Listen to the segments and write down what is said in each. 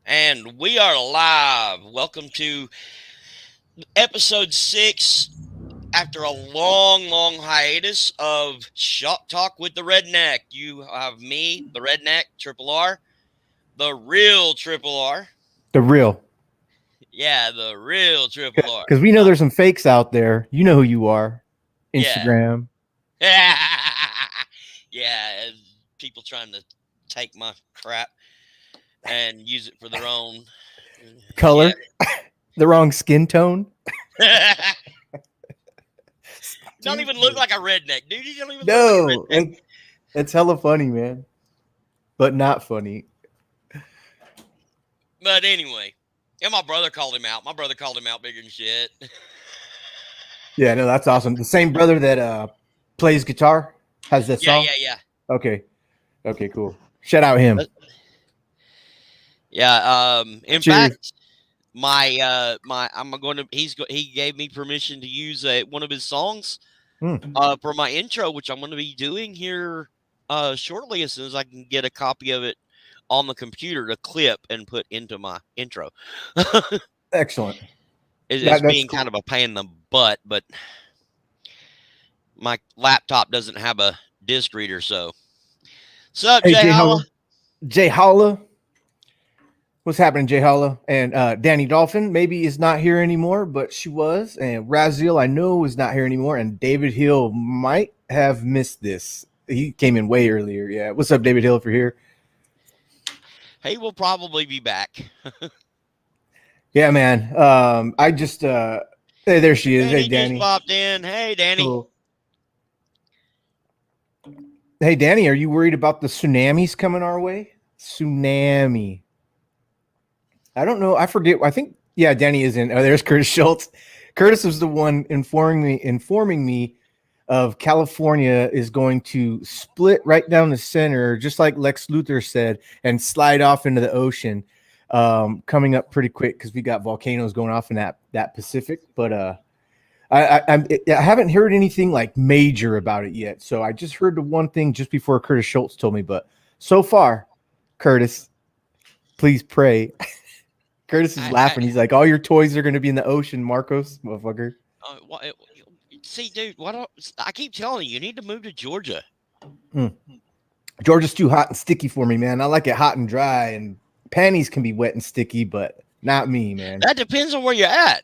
And we are live. Welcome to episode 6 after a long hiatus of Shop Talk with the Redneck. You have me, the Redneck, Triple R, the real Triple R. The real. Yeah, the real Triple R. Because we know there's some fakes out there. You know who you are. Yeah. Instagram. Yeah, people trying to take my crap and use it for their own Color. The wrong skin tone. Don't even look like a redneck, dude. You don't even No, look like a redneck. It's hella funny, man. But not funny. But anyway, yeah, my brother called him out. My brother called him out bigger than shit. Yeah, no, that's awesome. The same brother that plays guitar has that song? Yeah. Okay, cool. Shout out him. Yeah, in Cheers. fact, he gave me permission to use one of his songs for my intro, which I'm going to be doing here shortly as soon as I can get a copy of it on the computer to clip and put into my intro. Excellent. It's being cool. Kind of a pain in the butt, but my laptop doesn't have a disc reader, so. What's up, Jay Holla? Jay Holla. What's happening, Jay Holla? And Danny Dolphin maybe is not here anymore, but she was. And Razyel, I know, is not here anymore. And David Hill might have missed this. He came in way earlier. Yeah. What's up, David Hill, if you're here? He will probably be back. Yeah, man. I just hey, there she is. Danny hey, Danny. Just popped in. Hey, Danny. Cool. Hey, Danny, are you worried about the tsunamis coming our way? Tsunami. I don't know. I forget. I think, yeah, Danny is in. Oh, there's Curtis Schultz. Curtis was the one informing me of California is going to split right down the center, just like Lex Luthor said, and slide off into the ocean. Coming up pretty quick because we got volcanoes going off in that Pacific. But I haven't heard anything like major about it yet. So I just heard the one thing just before Curtis Schultz told me. But so far, Curtis, please pray. Curtis is laughing. He's like, all your toys are going to be in the ocean, Marcos, motherfucker. See, dude, I keep telling you need to move to Georgia. Georgia's too hot and sticky for me, man. I like it hot and dry, and panties can be wet and sticky, but not me, man. That depends on where you're at.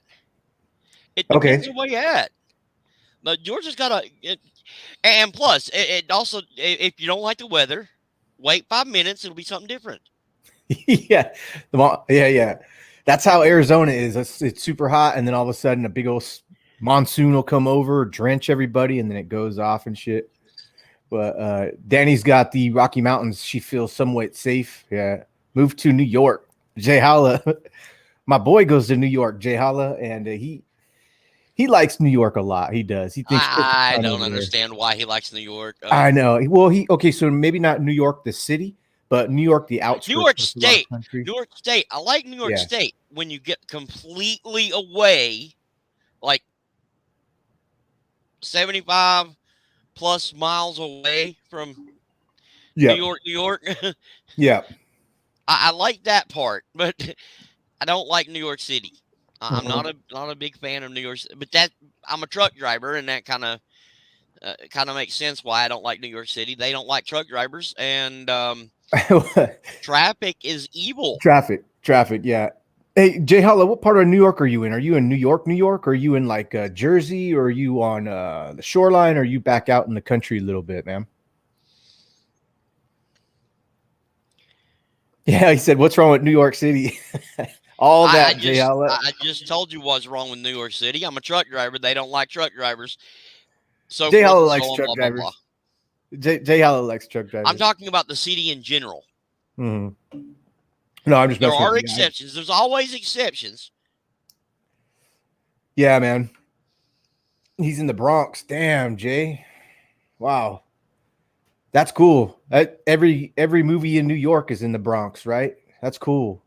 It depends on where you're at. But Georgia's got and plus, it also, if you don't like the weather, wait 5 minutes, it'll be something different. Yeah. That's how Arizona is. It's super hot, and then all of a sudden a big old monsoon will come over, drench everybody, and then it goes off and shit. But Danny's got the Rocky Mountains. She feels somewhat safe. Yeah. Moved to New York. Jay Holla. My boy goes to New York, Jay Holla, and he likes New York a lot. He does. He thinks I don't understand why he likes New York. I know. Well, so maybe not New York the city, but New York the outskirts. New York State. New York State. I like New York State when you get completely away, like 75 plus miles away from New York. Yeah. I like that part, but I don't like New York City. I'm not a big fan of New York City, but I'm a truck driver, and that kind of makes sense why I don't like New York City. They don't like truck drivers, and traffic is evil. Traffic, yeah. Hey, Jay Holla, what part of New York are you in? Are you in New York? Or are you in like Jersey? Or are you on the shoreline? Or are you back out in the country a little bit, man? Yeah, he said, what's wrong with New York City? All that, Jay Holla. I just told you what's wrong with New York City. I'm a truck driver. They don't like truck drivers. So Jay Holla likes truck drivers. Jay Holla likes truck drivers. I'm talking about the city in general. Mm-hmm. No, I'm just. There are exceptions. There's always exceptions. Yeah, man. He's in the Bronx. Damn, Jay. Wow. That's cool. Every movie in New York is in the Bronx, right? That's cool.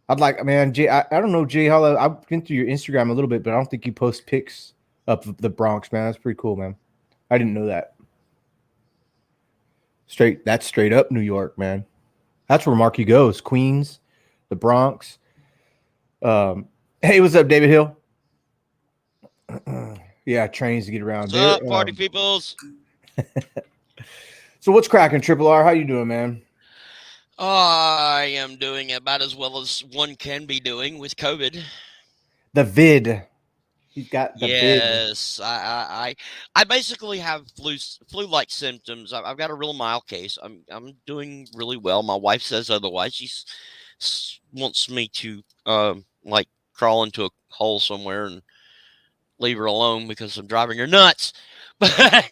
I'd like, man, Jay. I don't know, Jay Holla. I've been through your Instagram a little bit, but I don't think you post pics of the Bronx, man. That's pretty cool, man. I didn't know that. That's straight up New York, man. That's where Marky goes. Queens, the Bronx. Hey, what's up, David Hill? Yeah, trains to get around. What's up, party peoples? So what's cracking, Triple R? How you doing, man? I am doing about as well as one can be doing with COVID. The vid. He's got the vid. Yes, I basically have flu-like symptoms. I've got a real mild case. I'm doing really well. My wife says otherwise. She wants me to like crawl into a hole somewhere and leave her alone because I'm driving her nuts. But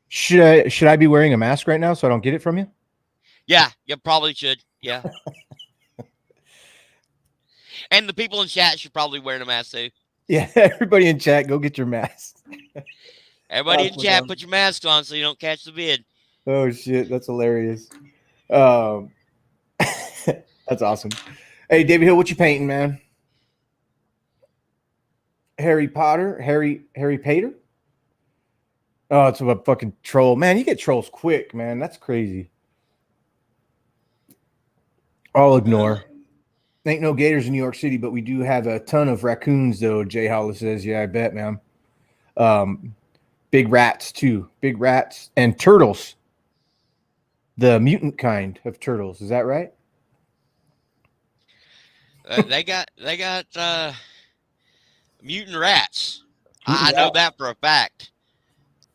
Should I be wearing a mask right now so I don't get it from you? yeah, you probably should. Yeah. And the people in chat should probably wear a mask too. Yeah, everybody in chat, go get your mask. Everybody in chat, put your mask on so you don't catch the vid. Oh shit, that's hilarious. That's awesome. Hey, David Hill, what you painting, man? Harry Potter, Harry Pater. Oh, it's a fucking troll, man. You get trolls quick, man. That's crazy. I'll ignore. Ain't no gators in New York City, but we do have a ton of raccoons, though. Jay Hollis says, "Yeah, I bet, man." Big rats too, big rats and turtles. The mutant kind of turtles, is that right? They got mutant rats. I know that for a fact.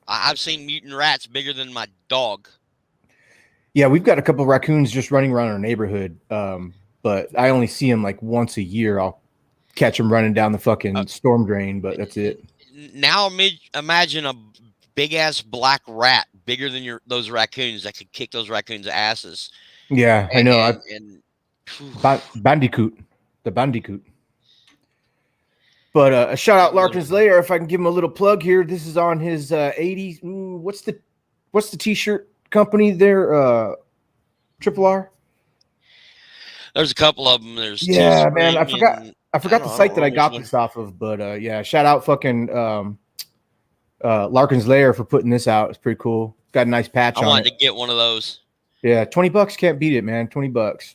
I've seen mutant rats bigger than my dog. Yeah, we've got a couple of raccoons just running around our neighborhood, but I only see them like once a year. I'll catch them running down the fucking storm drain, but that's it. Now imagine a big-ass black rat bigger than those raccoons that could kick those raccoons' asses. Yeah, I know. Bandicoot. The Bandicoot. But a shout out Larkin's Lair, if I can give him a little plug here. This is on his 80s. What's the t-shirt company there? Triple R? There's a couple of them. There's man. I forgot the site that I got this off of, but yeah, shout out fucking Larkin's Lair for putting this out. It's pretty cool. Got a nice patch on it. I wanted to get one of those. Yeah, $20 can't beat it, man. $20.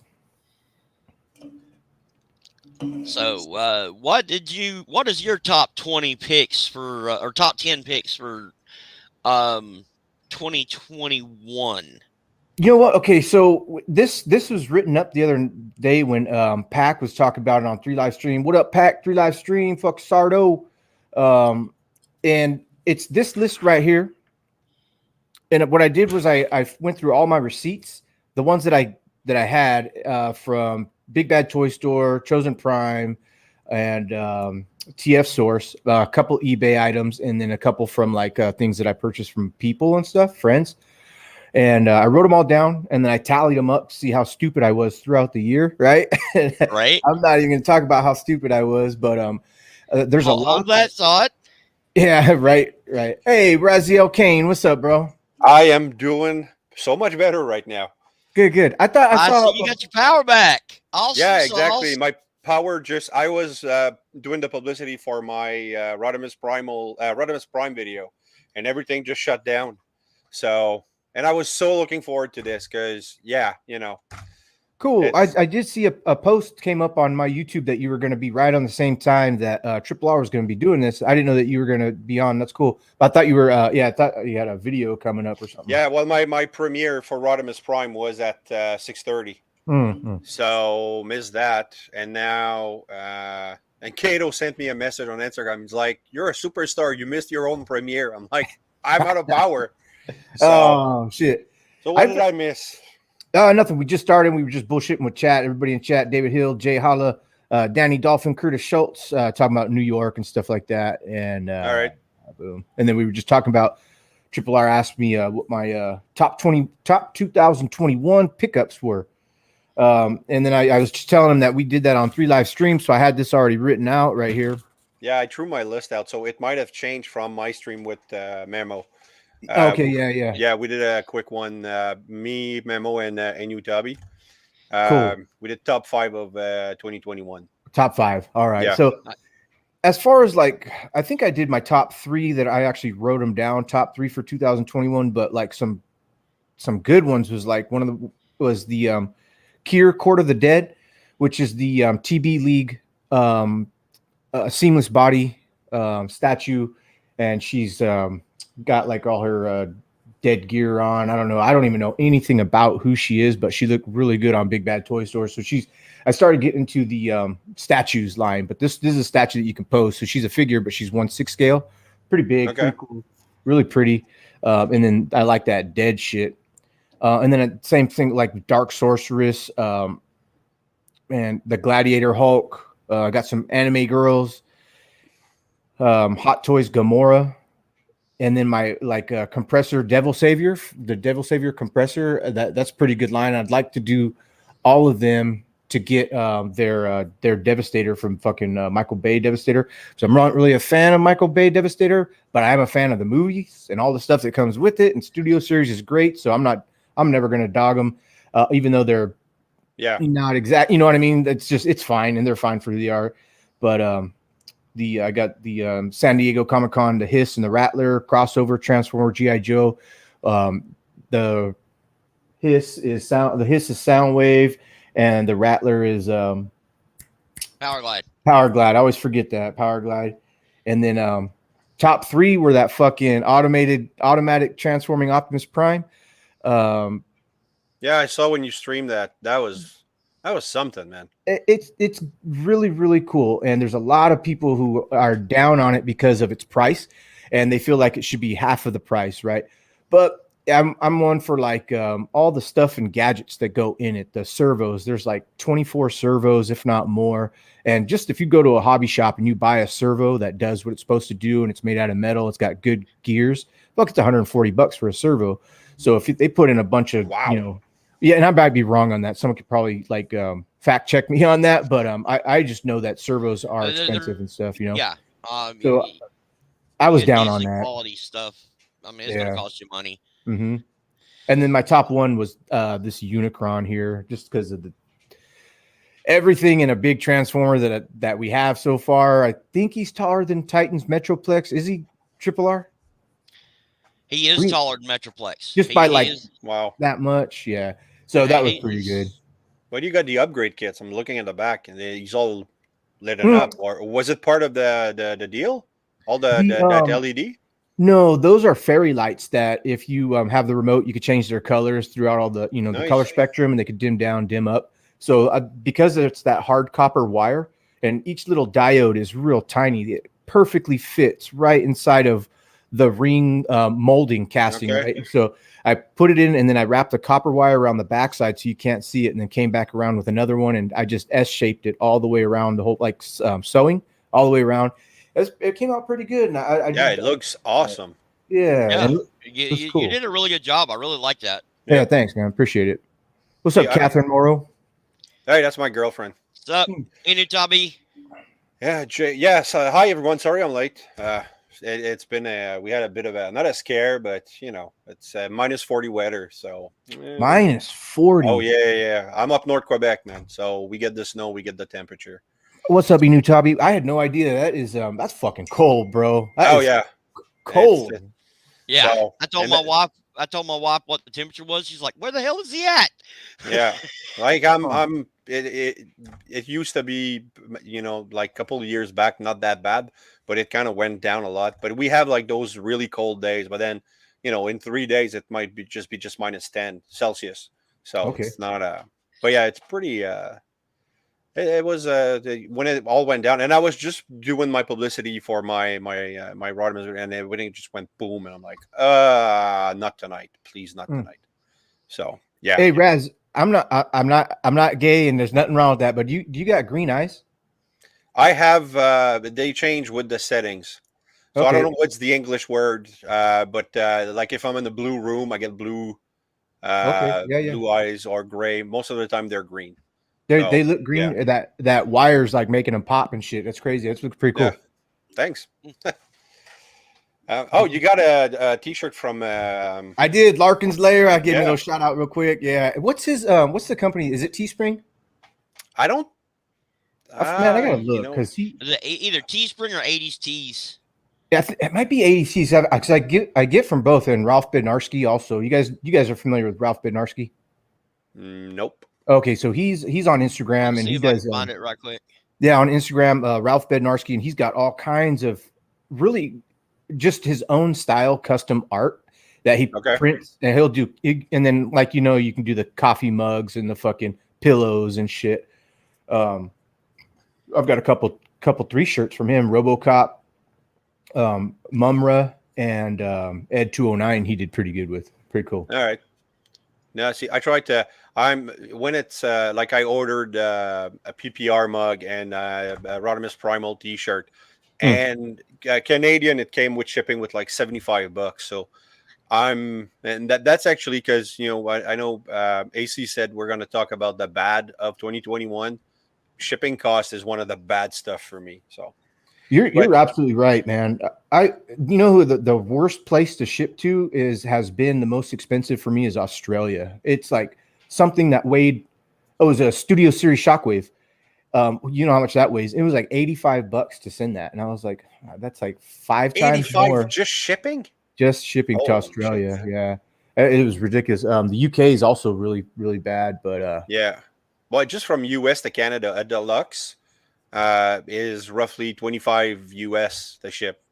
So, what is your top 20 picks for, or top 10 picks for, 2021? You know what? Okay, so this was written up the other day when Pac was talking about it on 3 Live Stream. What up, Pac? 3 Live Stream, fuck Sardo. And it's this list right here. And what I did was I went through all my receipts, the ones that I had from Big Bad Toy Store, Chosen Prime, and TF Source, a couple eBay items, and then a couple from like things that I purchased from people and stuff, friends. And I wrote them all down, and then I tallied them up to see how stupid I was throughout the year, right? Right. I'm not even going to talk about how stupid I was, but there's a lot. Hold that thought. Yeah, right. Hey, Razyel Kayne, what's up, bro? I am doing so much better right now. Good. I saw you got your power back. Awesome. Yeah, exactly. My power I was doing the publicity for my Rodimus Prime video, and everything just shut down. So, and I was so looking forward to this because, yeah, Cool. I did see a post came up on my YouTube that you were going to be right on the same time that Triple R was going to be doing this. I didn't know that you were going to be on. That's cool. But I thought you were, I thought you had a video coming up or something. Yeah, well, my premiere for Rodimus Prime was at 6:30. Mm-hmm. So missed that. And now, and Kato sent me a message on Instagram. He's like, "You're a superstar. You missed your own premiere." I'm like, I'm out of power. So, oh, shit. So what did I miss? Nothing. We just started. We were just bullshitting with chat. Everybody in chat: David Hill, Jay Holla, Danny Dolphin, Curtis Schultz, talking about New York and stuff like that. And all right, boom. And then we were just talking about. Triple R asked me what my top 2021 pickups were, and then I was just telling him that we did that on 3 Live Streams, so I had this already written out right here. Yeah, I threw my list out, so it might have changed from my stream with Memo. Okay, yeah. Yeah, we did a quick one. Me, Memo, and Utubby. Cool. We did top 5 of 2021. Top 5. All right. Yeah. So as far as like, I think I did my top 3 that I actually wrote them down. Top 3 for 2021, but like some good ones was like the Kier Court of the Dead, which is the TB League seamless body statue, and she's got like all her dead gear on. I don't know. I don't even know anything about who she is, but she looked really good on Big Bad Toy Store. So I started getting into the statues line, but this is a statue that you can pose. So she's a figure, but she's 1/6 scale, pretty big, pretty cool, really pretty. And then I like that dead shit. And then same thing like Dark Sorceress, and the Gladiator Hulk. I got some anime girls, Hot Toys Gamora, and then my compressor Devil Savior, the Devil Savior compressor. That's a pretty good line. I'd like to do all of them to get their Devastator from fucking Michael Bay Devastator. So I'm not really a fan of Michael Bay Devastator, but I am a fan of the movies and all the stuff that comes with it. And Studio Series is great, so I'm never gonna dog them, even though they're not exact. You know what I mean? It's fine, and they're fine for who they are. But I got the San Diego Comic-Con, the Hiss and the Rattler crossover Transformer GI Joe. The Hiss is Soundwave, and the Rattler is Power Glide. Power Glide. I always forget that Power Glide. And then top 3 were that fucking automatic transforming Optimus Prime. Yeah, I saw when you streamed that. That was something, man. It's really, really cool. And there's a lot of people who are down on it because of its price, and they feel like it should be half of the price, right? But I'm one for like all the stuff and gadgets that go in it. The servos, there's like 24 servos, if not more. And just if you go to a hobby shop and you buy a servo that does what it's supposed to do, and it's made out of metal, it's got good gears, look, it's $140 for a servo. So if they put in a bunch of, yeah, and I might be wrong on that. Someone could probably fact check me on that, but I just know that servos are expensive and stuff, Yeah. So I was down on that. Quality stuff. I mean, it's going to cost you money. Mm-hmm. And then my top one was this Unicron here, just because of everything in a big transformer that we have so far. I think he's taller than Titan's Metroplex. Is he Triple R? He is taller than Metroplex. Just by that much, yeah. So that was pretty good. Well, you got the upgrade kits. I'm looking at the back, and he's all lit up. Or was it part of the deal? All that LED? No, those are fairy lights that if you have the remote, you could change their colors throughout all the the color spectrum, and they could dim down, dim up. So because it's that hard copper wire, and each little diode is real tiny, it perfectly fits right inside of the ring molding casting, right? So I put it in, and then I wrapped the copper wire around the backside so you can't see it, and then came back around with another one, and I just S-shaped it all the way around the whole, like sewing all the way around. It came out pretty good. And it looks awesome. Yeah. You did a really good job. I really like that. Yeah, thanks, man. Appreciate it. What's up, Catherine Morrow? Hey, that's my girlfriend. What's up? Hey, Tubby. Yeah, Yes. Hi, everyone. Sorry I'm late. It's been we had a bit of not a scare, but it's minus 40 weather. So minus 40. Oh yeah. I'm up North Quebec, man. So we get the snow, we get the temperature. What's up, Tubby? I had no idea that is that's fucking cold, bro. Cold. Yeah. So, I told my wife what the temperature was. She's like, "Where the hell is he at?" Yeah, like it used to be, like a couple of years back, not that bad, but it kind of went down a lot. But we have like those really cold days, but then in 3 days it might be just minus 10 Celsius. So it's not but yeah, it's pretty. It was when it all went down, and I was just doing my publicity for my Rodimus, and everything just went boom, and I'm like, not tonight, please, not tonight. So yeah. Hey Raz, I'm not gay, and there's nothing wrong with that. But do you got green eyes? I have. They change with the settings, so I don't know what's the English word, but like if I'm in the blue room, I get blue, blue eyes or gray. Most of the time, they're green. They look green. Yeah. That wire's like making them pop and shit. That's crazy. That's pretty cool. Yeah. Thanks. You got a T-shirt from? I did. Larkin's Lair. I give him a shout out real quick. Yeah. What's his? What's the company? Is it Teespring? I don't. Man, I gotta look because either Teespring or 80s Tees. Yeah, it might be 80s Tees because I get from both, and Ralph Bednarski also. You guys are familiar with Ralph Bednarski? Nope. Okay, so he's on Instagram Let's and see he if I does can find it right quick. yeah, on Instagram, Ralph Bednarski, and he's got all kinds of really just his own style custom art that he Okay. prints, and he'll do. And then, like you can do the coffee mugs and the fucking pillows and shit. I've got a couple 3 shirts from him: RoboCop, Mumra, and Ed 209. He did pretty good with. Pretty cool. All right. Now, see, I tried to. When it's like I ordered a PPR mug and a Rodimus Primal T-shirt, and Canadian. It came with shipping with like $75. So and that's actually because I know AC said we're going to talk about the bad of 2021. Shipping cost is one of the bad stuff for me. So You're absolutely right, man. Who the worst place to ship to has been the most expensive for me is Australia. It's like something that weighed, it was a Studio Series Shockwave. You know how much that weighs? It was like $85 to send that, and I was like, that's like 5 times 85 more just shipping. just shipping to Holy Australia. shit. Yeah, it was ridiculous. The UK is also really really bad, but Yeah. Well, just from US to Canada, a deluxe is roughly 25 US to ship.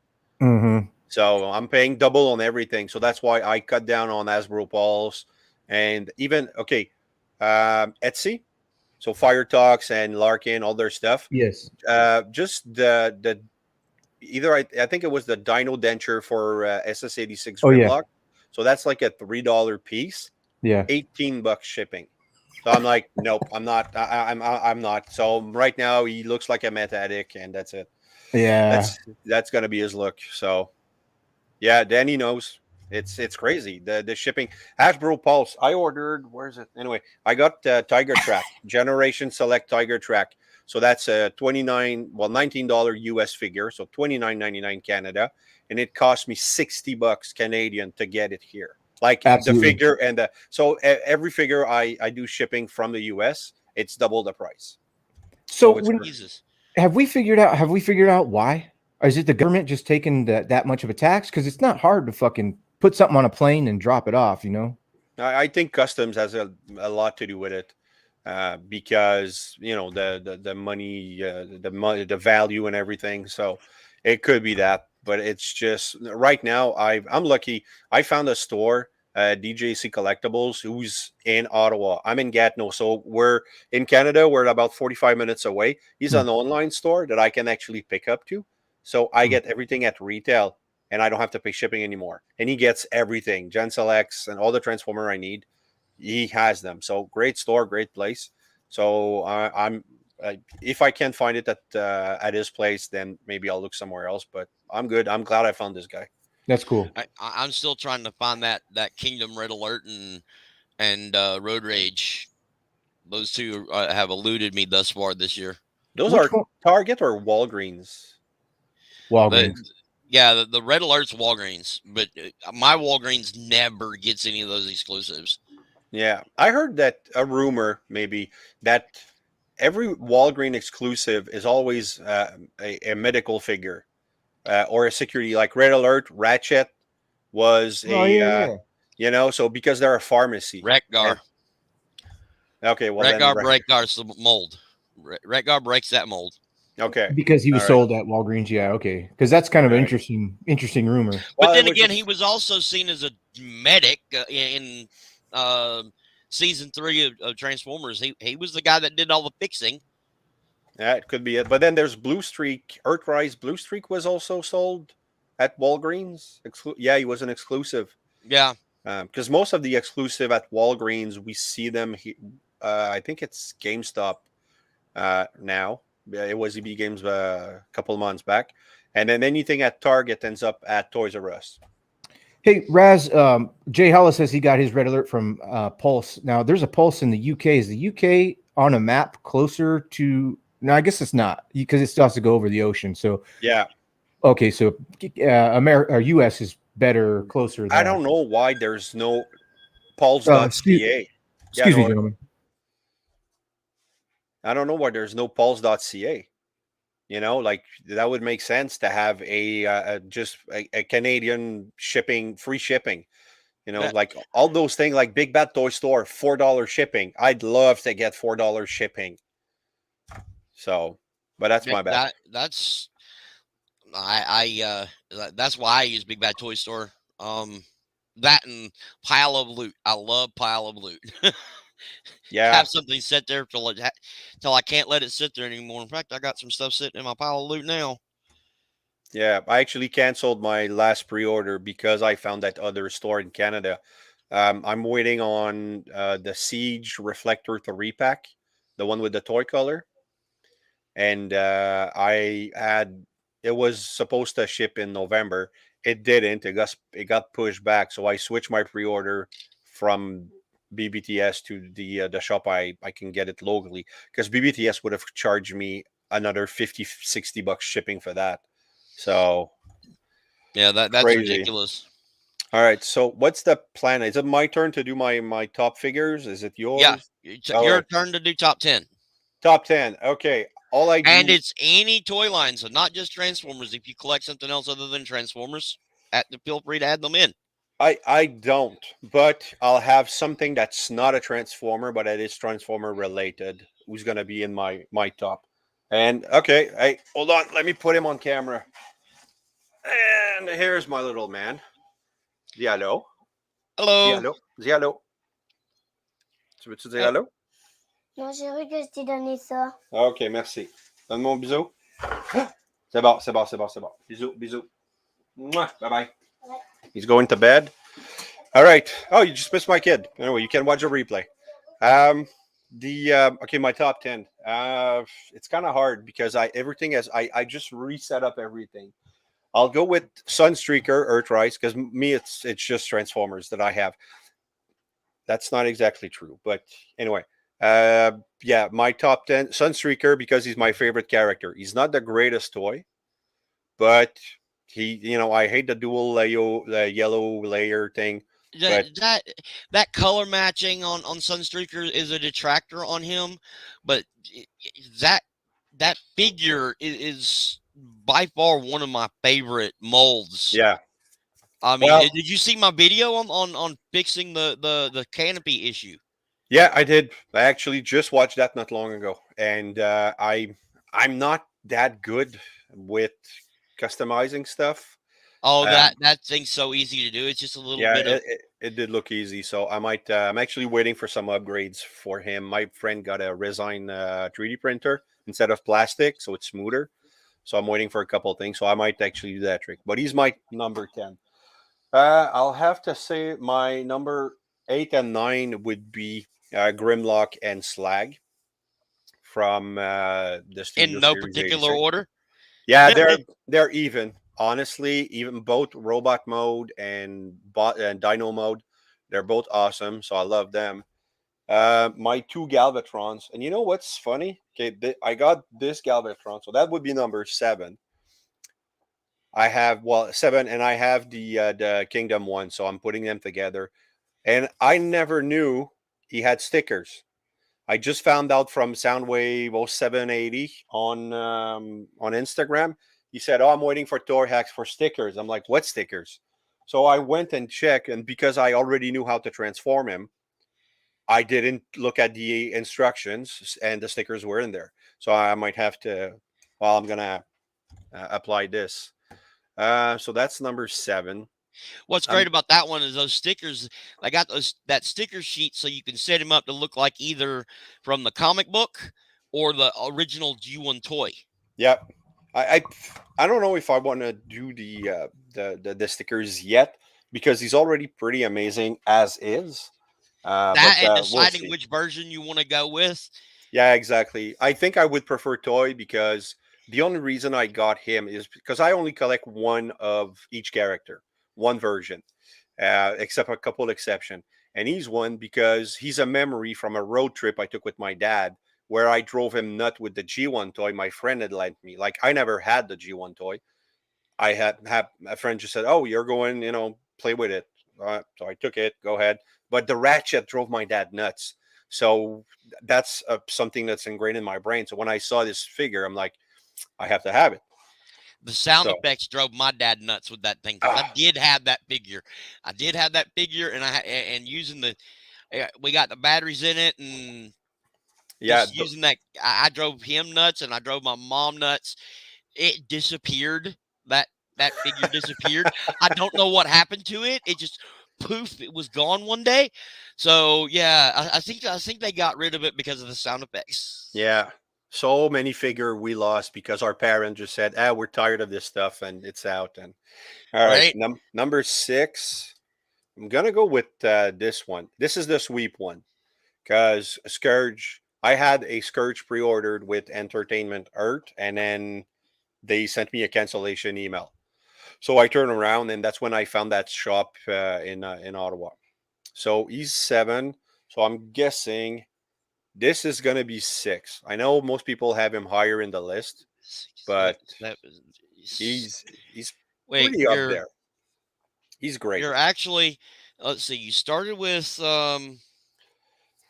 mhm. So I'm paying double on everything. So that's why I cut down on Hasbro Pulse and even Etsy. So Fire Talks and Larkin, all their stuff. Yes. Just the either I think it was the Dino Denture for SS86 Oh yeah. Grimlock. So that's like a $3 piece, Yeah. $18 shipping. So I'm like, nope, I'm not. I'm not. So right now he looks like a meta addict, and that's it. Yeah. That's gonna be his look. So yeah, Danny knows. It's crazy. The shipping. Hasbro Pulse. I ordered. Where's it? Anyway, I got Tiger Track Generation Select Tiger Track. So that's a $19 US figure. So $29.99 Canada, and it cost me $60 Canadian to get it here. Like the Absolutely. figure and every figure I do shipping from the US, it's double the price. So It's Jesus. have we figured out why? Or is it the government just taking that much of a tax? Because it's not hard to fucking put something on a plane and drop it off, you know? I think customs has a lot to do with it, because the money, the value and everything. So it could be that, but it's just right now. I'm lucky. I found a store, DJC Collectibles, who's in Ottawa. I'm in Gatineau, so we're in Canada. We're about 45 minutes away. He's Hmm. an online store that I can actually pick up to, so I Hmm. get everything at retail and I don't have to pay shipping anymore. And he gets everything, Gen Selects and all the Transformer I need. He has them. So great store, great place. So I'm if I can't find it at his place, then maybe I'll look somewhere else. But I'm good. I'm glad I found this guy. That's cool. I'm still trying to find that Kingdom Red Alert and Road Rage. Those two have eluded me thus far this year. Those Which are one? Target or Walgreens. But Walgreens. yeah, the Red Alert's Walgreens, but my Walgreens never gets any of those exclusives. Yeah, I heard that a rumor maybe that every Walgreen exclusive is always a medical figure, or a security, like Red Alert. Ratchet was Oh yeah, yeah. so because they're a pharmacy. Rekgar. And okay, well then, Rekgar's the mold. Rekgar breaks that mold. okay, Because he all was right. sold at Walgreens. Yeah, okay. Because that's kind of All an right. interesting rumor. But Well, it then was again, he just was also seen as a medic in season 3 of Transformers. He was the guy that did all the fixing. yeah, it could be it. But then there's Blue Streak. Earthrise Blue Streak was also sold at Walgreens. Yeah, he was an exclusive. Yeah, Because most of the exclusive at Walgreens, we see them. I think it's GameStop now. Yeah, it was EB Games a couple of months back, and then anything at Target ends up at Toys R Us. Hey, Raz, Jay Hollis says he got his red alert from Pulse. Now, there's a Pulse in the UK. Is the UK on a map closer to? No, I guess it's not because it still has to go over the ocean. So, Yeah, okay, so America or US is better, closer I there. don't know why there's no Excuse, Pulse.ca. Yeah, excuse me, no, gentlemen. I don't know why there's no Pulse.ca. Like that would make sense to have just a Canadian free shipping. That, like all those things, like Big Bad Toy Store, $4 shipping. I'd love to get $4 shipping. So, but that's my bad. that's that's why I use Big Bad Toy Store. That and pile of loot. I love pile of loot. Yeah, Have something sit there till I can't let it sit there anymore. In fact, I got some stuff sitting in my pile of loot now. yeah. I actually canceled my last pre-order because I found that other store in Canada. I'm waiting on the Siege Reflector 3-pack, the one with the toy color. And it was supposed to ship in November. It didn't. It got pushed back. So I switched my pre-order from BBTS to the shop I can get it locally, because BBTS would have charged me another 50-60 bucks shipping for that. So Yeah, that's crazy. ridiculous. All right. So what's the plan? Is it my turn to do my top figures? Is it Yeah, yours? it's All your right. turn to do top 10. Top 10. Okay. All I And do. it's any toy line, so not just Transformers. If you collect something else other than Transformers, feel free to add them in. I don't, but I'll have something that's not a transformer, but it is transformer related. Who's gonna be in my top? And okay, hey, hold on, let me put him on camera. And here's my little man. Diallo, Hello. Diallo, Diallo. Tu veux-tu dire allô? Non, j'ai cru que je t'ai donné ça. Ok, merci. Donne-moi un bisou. C'est bon, c'est bon, c'est bon, c'est bon. Bisous, bisous. Bye bye. He's going to bed. All right. Oh, you just missed my kid. Anyway, you can watch a replay. Okay, my top 10. It's kind of hard because I just reset up everything. I'll go with Sunstreaker, Earthrise, because me it's just Transformers that I have. That's not exactly true, but anyway. Yeah, my top 10, Sunstreaker, because he's my favorite character. He's not the greatest toy, but I hate the dual yellow layer thing. But That color matching on Sunstreaker is a detractor on him, but that figure is by far one of my favorite molds. yeah. I mean, Well, did you see my video on fixing the canopy issue? yeah, I did. I actually just watched that not long ago, and I'm not that good with customizing stuff. Oh, Um, that thing's so easy to do. It's just a little yeah, bit of it did look easy, so I might. I'm actually waiting for some upgrades for him. My friend got a resin 3D printer instead of plastic, so it's smoother. So I'm waiting for a couple of things. So I might actually do that trick. But he's my number 10. I'll have to say my number 8 and 9 would be Grimlock and Slag from the Studio in no Series particular 86. order. Yeah, they're even. Honestly, even both robot mode and Dino mode, they're both awesome. So I love them. My two Galvatrons, and you know what's funny? Okay, I got this Galvatron, so that would be number 7. I have 7, and I have the Kingdom one, so I'm putting them together. And I never knew he had stickers. I just found out from Soundwave 0780 on Instagram. He said, "Oh, I'm waiting for Torhax for stickers." I'm like, "What stickers?" So I went and checked, and because I already knew how to transform him, I didn't look at the instructions, and the stickers were in there. So I might have to. Well, I'm gonna apply this. So that's number 7. What's great about that one is those stickers. I got that sticker sheet, so you can set him up to look like either from the comic book or the original G1 toy. Yep. I don't know if I want to do the stickers yet, because he's already pretty amazing as is. That and We'll deciding see. which version you want to go with. Yeah, exactly. I think I would prefer toy, because the only reason I got him is because I only collect one of each character, one version, except a couple exception. And he's one because he's a memory from a road trip I took with my dad, where I drove him nut with the G1 toy my friend had lent me. Like, I never had the G1 toy. I had a friend just said, "Oh, you're going, play with it." So I took it. Go ahead. But the Ratchet drove my dad nuts. So that's something that's ingrained in my brain. So when I saw this figure, I'm like, I have to have it. The sound So effects drove my dad nuts with that thing, 'cause I did have that figure. I did have that figure, and and using we got the batteries in it, and yeah, just using that, I drove him nuts, and I drove my mom nuts. It disappeared. That figure disappeared. I don't know what happened to it. It just poof, it was gone one day. So yeah, I think they got rid of it because of the sound effects. yeah. So many figure we lost because our parent just said, "Ah, we're tired of this stuff," and it's out. And all right, Right? number 6. I'm gonna go with this one. This is the sweep one because Scourge. I had a Scourge pre-ordered with Entertainment Earth, and then they sent me a cancellation email. So I turned around, and that's when I found that shop in Ottawa. So he's 7. So I'm guessing this is gonna be 6. I know most people have him higher in the list, 6, but 7. he's Wait, pretty up there. He's great. you're actually, let's see. You started with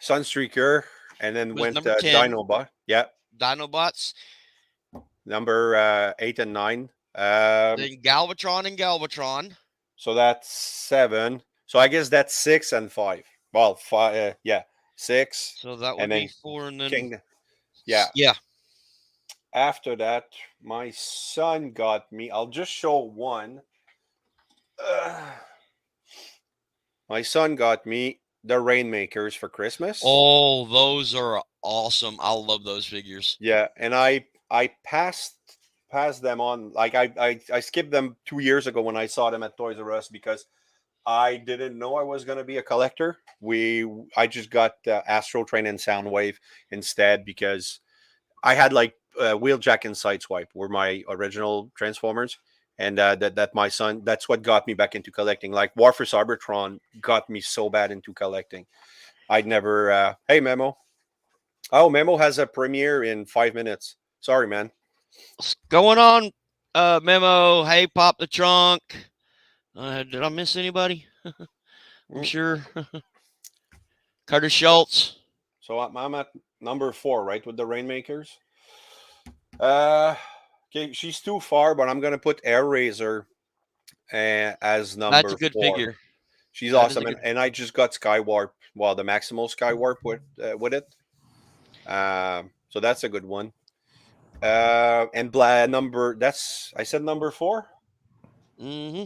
Sunstreaker, and then was went number 10, Dinobot. Yeah, Dinobots, number 8 and 9. then Galvatron. So that's 7. So I guess that's 6 and 5. Well, 5. Yeah, 6, So that would and be then 4, and then King. Yeah. yeah. After that, my son got me. I'll just show one. My son got me the Rainmakers for Christmas. Oh, those are awesome. I love those figures. Yeah, and I passed them on. Like I skipped them 2 years ago when I saw them at Toys R Us because I didn't know I was gonna be a collector. I just got Astro Train and Soundwave instead because I had like Wheeljack and Sideswipe were my original Transformers, and that my son, that's what got me back into collecting. Like War for Cybertron got me so bad into collecting. I'd never. Hey Memo. Oh, Memo has a premiere in 5 minutes. Sorry, man. What's going on, Memo? Hey, Pop the Trunk. Did I miss anybody? I'm sure. Curtis Schultz. So I'm at number 4, right, with the Rainmakers. Okay, she's too far, but I'm gonna put Air Razor as number That's a good 4. figure. She's That is a awesome, good. and I just got Skywarp. Well, the Maximal Skywarp with it. So that's a good one. And number, that's, I said number 4. Mm-hmm.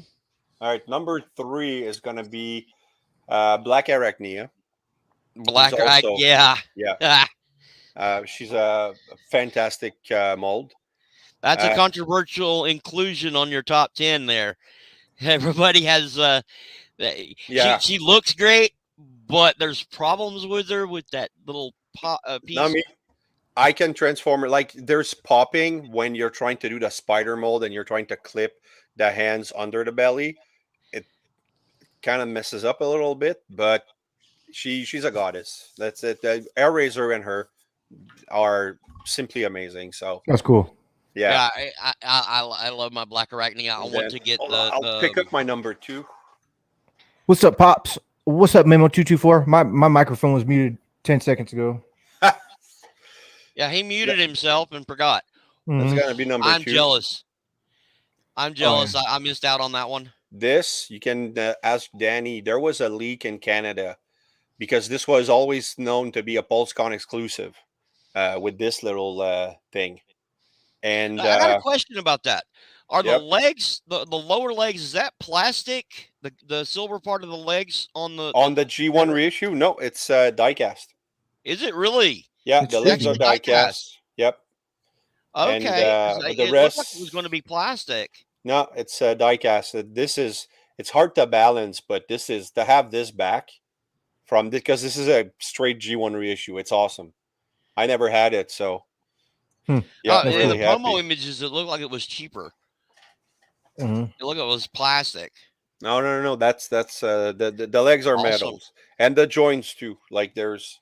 All right, number 3 is gonna be Black Arachnia. Black. Also, Yeah. yeah. She's a fantastic mold. That's a controversial inclusion on your top 10 there. Everybody has Yeah. she looks great, but there's problems with her with that little piece. I mean, I can transform her. Like there's popping when you're trying to do the spider mold and you're trying to clip the hands under the belly. It kind of messes up a little bit, but she's a goddess. That's it. Air Razor and her are simply amazing. So That's cool. yeah. I love my Black Arachnia. I want to get I'll pick up my number 2. What's up, Pops? What's up, Memo 224? My microphone was muted 10 seconds ago. Yeah, he muted himself and forgot. That's gonna be number 2. I'm jealous. I'm jealous. yeah. I missed out on that one. This you can ask Danny. There was a leak in Canada because this was always known to be a PulseCon exclusive with this little thing. And I got a question about that. Are yep. the legs, the lower legs, is that plastic? The silver part of the legs on the G1 reissue? No, it's diecast. Is it really? Yeah, It's the legs are diecast. Yep. Okay. And The the rest rest looked like it was going to be plastic. No, it's diecast. It's hard to balance, but this is to have this back from because this is a straight G1 reissue. It's awesome. I never had it, so yeah, I'm in really the promo happy. images, it looked like it was cheaper. Mm-hmm. It looked like it was plastic. No. That's the legs are Awesome. metals and the joints too. Like there's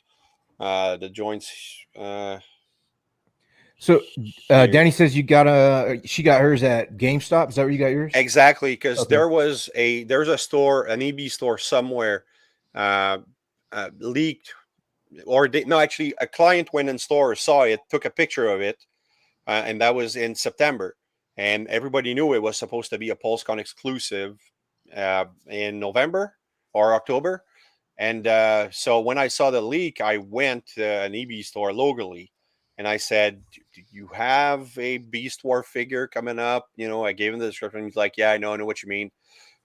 the joints. So Danny says she got hers at GameStop. Is that where you got yours? Exactly, because Okay. there's a store, an EB store somewhere, leaked, or actually a client went in store, saw it, took a picture of it, and that was in September. and everybody knew it was supposed to be a PulseCon exclusive in November or October. And so when I saw the leak, I went to an EB store locally, and I said, "Do you have a Beast War figure coming up?" I gave him the description. He's like, "Yeah, I know what you mean."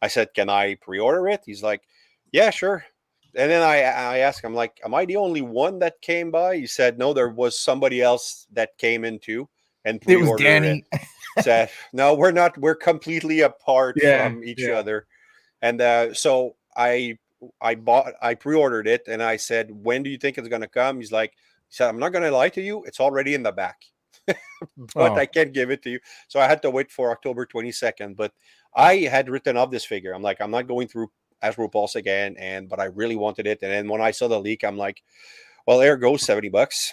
I said, "Can I pre-order it?" He's like, "Yeah, sure." And then I asked him, like, "Am I the only one that came by?" He said, "No, there was somebody else that came in too and It was pre-ordered Danny. it." Said, "No, we're not. We're completely apart Yeah, from each yeah. other." And so I pre-ordered it, and I said, "When do you think it's going to come?" He said, "I'm not going to lie to you. It's already in the back, but Oh. I can't give it to you." So I had to wait for October 22nd. But I had written up this figure. I'm like, I'm not going through Hasbro Pulse again, but I really wanted it. And then when I saw the leak, I'm like, well, there goes $70.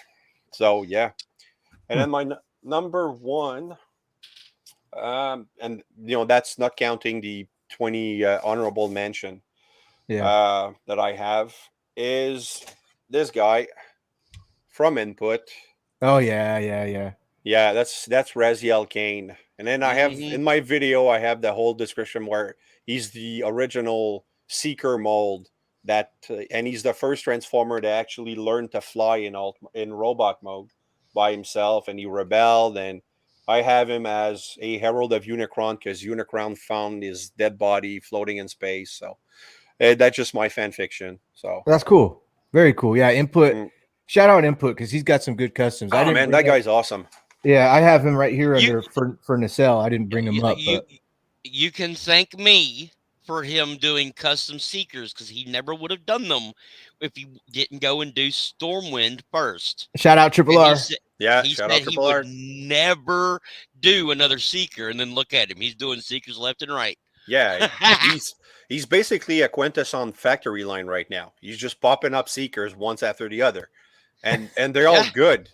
So yeah. And then my number one, and that's not counting the 20 honorable mention that I have, is this guy from Input. Oh yeah. Yeah, that's Razyel Kayne. And then I have in my video, I have the whole description where he's the original Seeker mold and he's the first Transformer to actually learn to fly in robot mode by himself, and he rebelled. And I have him as a herald of Unicron because Unicron found his dead body floating in space. So that's just my fan fiction. So That's cool. Very cool. Yeah, Input. Mm. Shout out Input because he's got some good customs. I Oh didn't man, bring that guy's awesome. Yeah, I have him right here You- under for Nacelle. I didn't bring him up, but You can thank me for him doing custom Seekers, because he never would have done them if he didn't go and do Stormwind first. shout out Triple And R. Yeah, he shout said out he Triple would R. never do another Seeker, and then look at him. He's doing Seekers left and right. Yeah, he's basically a Quintesson factory line right now. He's just popping up Seekers once after the other, and they're all good,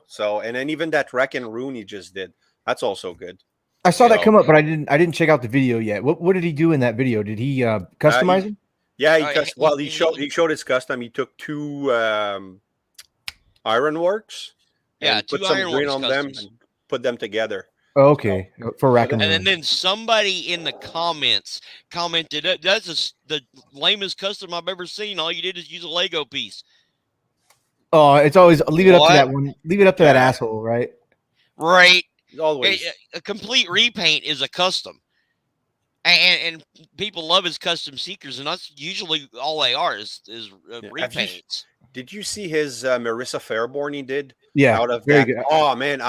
So, and then even that Wreck and Rune he just did, that's also good. I saw that come up, but I didn't check out the video yet. What did he do in that video? Did he customize him? Yeah, he showed his custom. He took two Ironworks, and put some green on them and put them together. Oh, okay, for Rack and And then somebody in the comments commented, "That's the lamest custom I've ever seen. All you did is use a Lego piece." Oh, it's always leave it up to that one. Leave it up to that asshole, right? Right. Always. A complete repaint is a custom, and people love his custom Seekers, and that's usually all they are is repaints. Did you see his Marissa Fairborn he did? Yeah, out of very that. good. Oh man,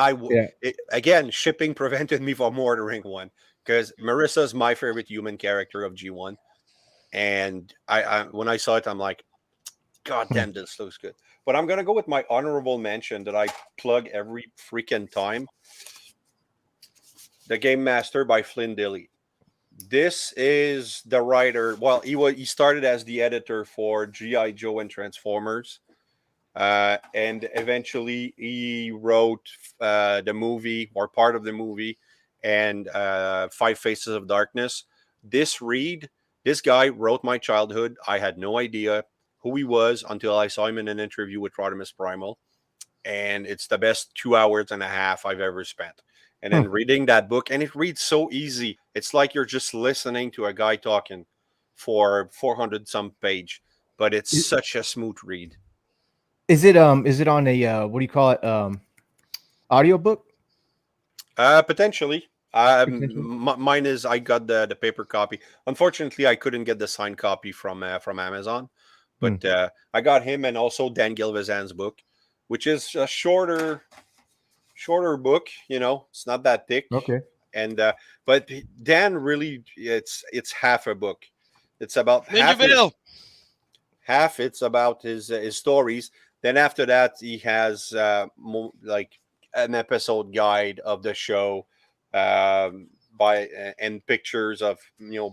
again, shipping prevented me from ordering one because Marissa's my favorite human character of G1, and I when I saw it, I'm like, God damn, this looks good. But I'm gonna go with my honorable mention that I plug every freaking time. The Game Master by Flynn Dilley. This is the writer. Well, he started as the editor for G.I. Joe and Transformers. And eventually he wrote the movie or part of the movie and Five Faces of Darkness. This guy wrote my childhood. I had no idea who he was until I saw him in an interview with Rodimus Primal. And it's the best 2 hours and a half I've ever spent. And then reading that book, and it reads so easy. It's like you're just listening to a guy talking for 400 some page, but it's such a smooth read. Is it on a what do you call it? Audiobook? Potentially. Mine is I got the paper copy. Unfortunately, I couldn't get the signed copy from Amazon, but I got him and also Dan Gilvezan's book, which is a shorter book. It's not that thick. Okay. And but Dan really, it's half a book. It's about half. It's about his stories. Then after that, he has like an episode guide of the show, and pictures of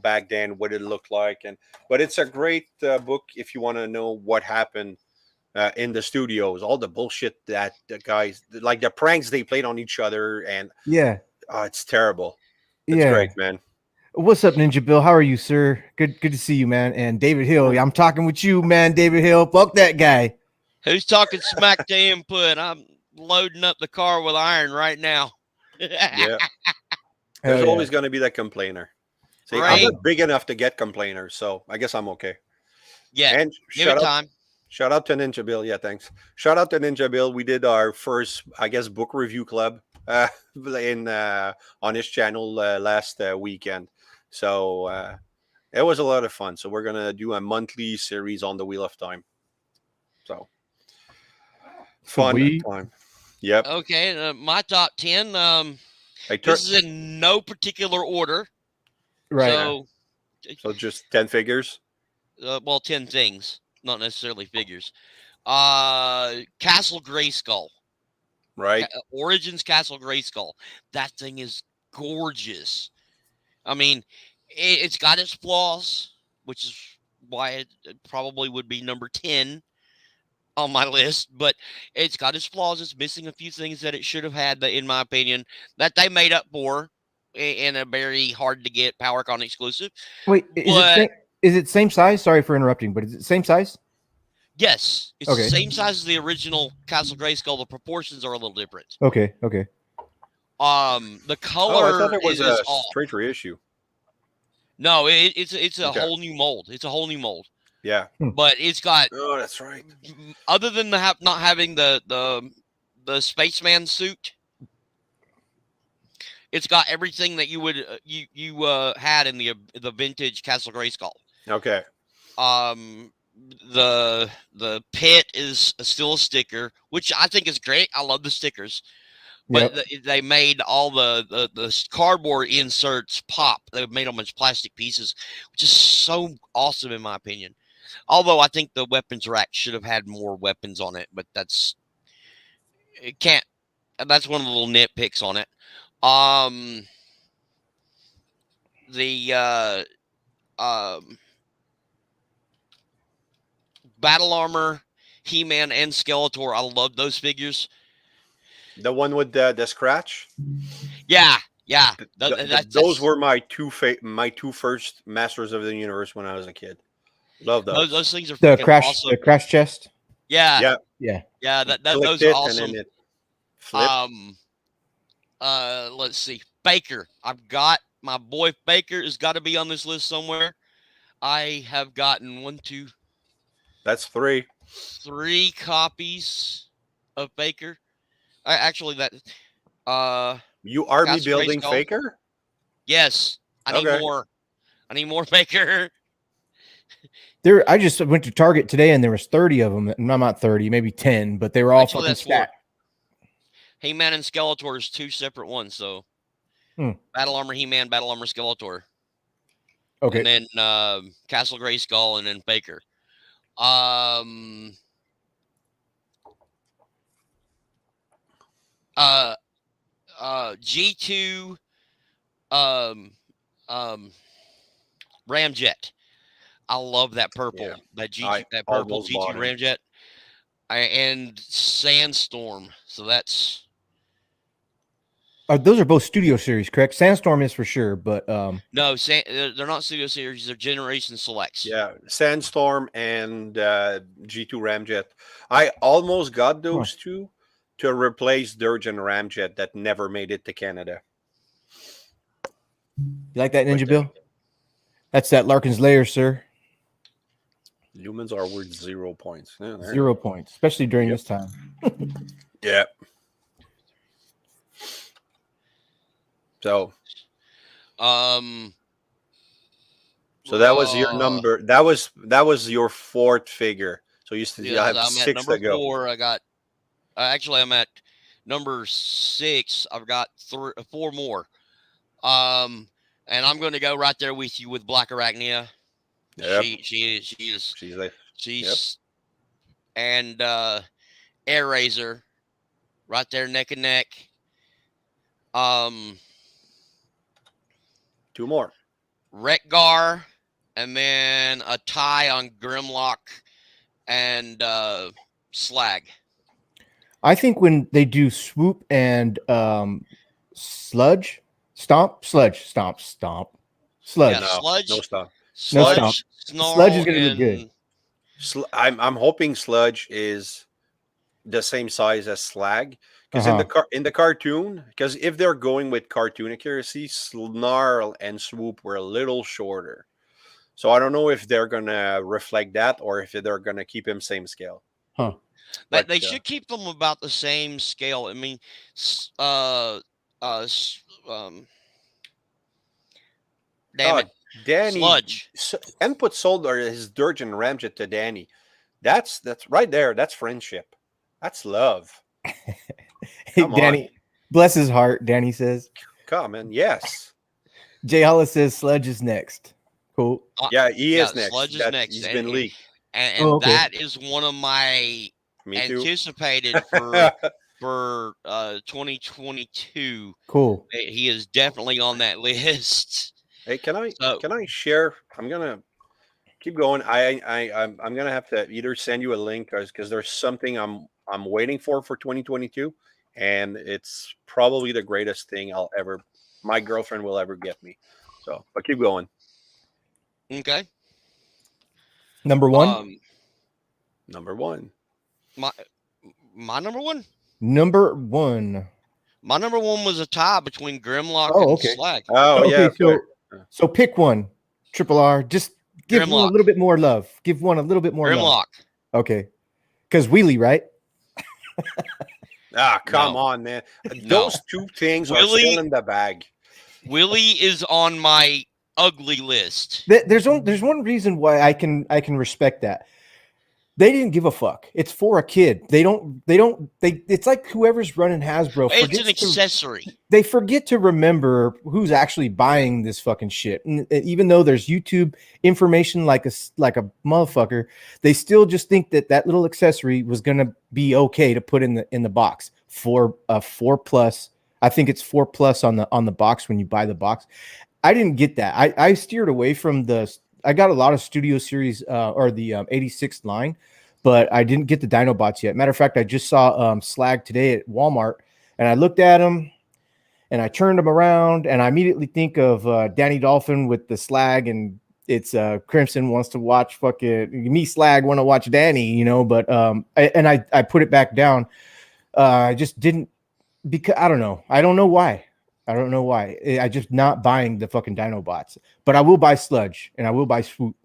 back then what it looked like. But it's a great book if you want to know what happened in the studios, all the bullshit that the guys, like the pranks they played on each other, and it's terrible. It's great, man. What's up, Ninja Bill? How are you, sir? Good to see you, man. And David Hill, I'm talking with you, man. David Hill, fuck that guy. Who's talking smack to Input? I'm loading up the car with iron right now. Yeah. There's Hell always going to be that complainer. See, I'm Right. not big enough to get complainers, so I guess I'm okay. Yeah, And give it time. shout out to Ninja Bill. Yeah, thanks. Shout out to Ninja Bill. We did our first, I guess, book review club in on his channel last weekend. So it was a lot of fun. So we're gonna do a monthly series on the Wheel of Time. So fun Sweet. time. Yep. Okay, my top 10. I This is in no particular order. Right. So, just 10 figures. well, 10 things, not necessarily figures. Castle Grayskull. Right. Origins Castle Grayskull. That thing is gorgeous. I mean, it's got its flaws, which is why it probably would be number 10 on my list, but it's got its flaws. It's missing a few things that it should have had, that, in my opinion, that they made up for in a very hard to get PowerCon exclusive. Wait, But is it same size? Sorry for interrupting, but is it same size? yes, it's Okay. the same size as the original Castle Grayskull. The proportions are a little different. Okay. The Oh, color I thought it was is a off. straight reissue. No, it's a Okay. whole new mold. It's a whole new mold. Yeah. But it's got, Oh, that's right. other than not having the spaceman suit, it's got everything that you would you had in the vintage Castle Grayskull. Okay. The pit is still a sticker, which I think is great. I love the stickers, but they made all the cardboard inserts pop. They made them as plastic pieces, which is so awesome in my opinion. Although I think the weapons rack should have had more weapons on it, but that's one of the little nitpicks on it. The battle armor, He-Man and Skeletor, I love those figures. The one with the scratch. Yeah. Those were my two first Masters of the Universe when I was a kid. Love those. Those things are The freaking awesome. the crash chest. Yeah. Clicked Those it are awesome. and then it flipped. Let's see. Baker. I've got my boy Baker has got to be on this list somewhere. I have gotten That's 3. 3 copies of Baker. You army Castle building Grayskull. faker? Yes. I need Okay. more. I need more Baker. I just went to Target today and there was 30 of them. No, not 30, maybe 10, but they were all Actually, fucking that's stacked. He-Man and Skeletor is 2 separate ones. So Battle Armor He-Man, Battle Armor Skeletor. Okay. And then Castle Grayskull and then Baker. G2 Ramjet. I love that purple. Yeah. That purple almost G2 bought him. Ramjet. And Sandstorm. So that's Those are both Studio Series, correct? Sandstorm is for sure, but no, they're not Studio Series. They're Generation Selects. Yeah, Sandstorm and G2 Ramjet. I almost got those two to replace Dirge and Ramjet that never made it to Canada. you like that, Ninja Bill? That's that Larkin's Lair, sir. Lumens are worth 0 points. Yeah, 0 points, especially during this time. Yeah. So that was your number. That was your 4th figure. So you still have I'm 6 at number to go. 4. I got actually I'm at number 6. I've got 4 more. And I'm going to go right there with you with Black Arachnia. Yep. She's and Air Razor right there neck and neck. 2 more. Rekgar, and then a tie on Grimlock and Slag. I think when they do Swoop and Sludge, Stomp. Yeah, No, no stop. Sludge, Snarl, Sludge is going to be good. I'm hoping Sludge is the same size as Slag, Because in the cartoon, because if they're going with cartoon accuracy, Snarl and Swoop were a little shorter. So I don't know if they're gonna reflect that or if they're gonna keep him same scale. Huh. But they should keep them about the same scale. I mean, damn it, Danny Sludge. Input sold his Dirge and Ramjet to Danny. That's right there. That's friendship. That's love. Come Danny, on. bless his heart. Danny says. Come on, yes. Jay Hollis says Sledge is next. Cool. Yeah, he is next. Sludge is next. He's been leaked. And that is one of my anticipated for 2022. Cool. He is definitely on that list. Hey, can I share? I'm gonna keep going. I'm gonna have to either send you a link because there's something I'm waiting for 2022, and it's probably the greatest thing my girlfriend will ever get me. So, but keep going. Okay. Number one. Number one. My number one. Number one. My number one was a tie between Grimlock and Slag. Oh, okay, yeah. So pick one. Triple R. Just give Grimlock. one a little bit more love. Give one a little bit more love. Grimlock. Okay. Because Wheelie, right? Come on, man. Those two things are still in the bag. Willie is on my ugly list. There's one reason why I can respect that. They didn't give a fuck. It's for a kid. It's like whoever's running Hasbro. It's an accessory. They forget to remember who's actually buying this fucking shit. And even though there's YouTube information like a motherfucker, they still just think that little accessory was going to be okay to put in the box for a 4+. I think it's 4+ on the box when you buy the box. I didn't get that. I steered away from I got a lot of Studio Series or the 86 line, but I didn't get the Dinobots yet. Matter of fact, I just saw Slag today at Walmart, and I looked at them, and I turned them around, and I immediately think of Danny Dolphin with the Slag, and it's Crimson wants to watch me Slag want to watch Danny, but I put it back down. I just didn't, because I don't know. I don't know why. I just not buying the fucking Dinobots, but I will buy Sludge and I will buy Swoop.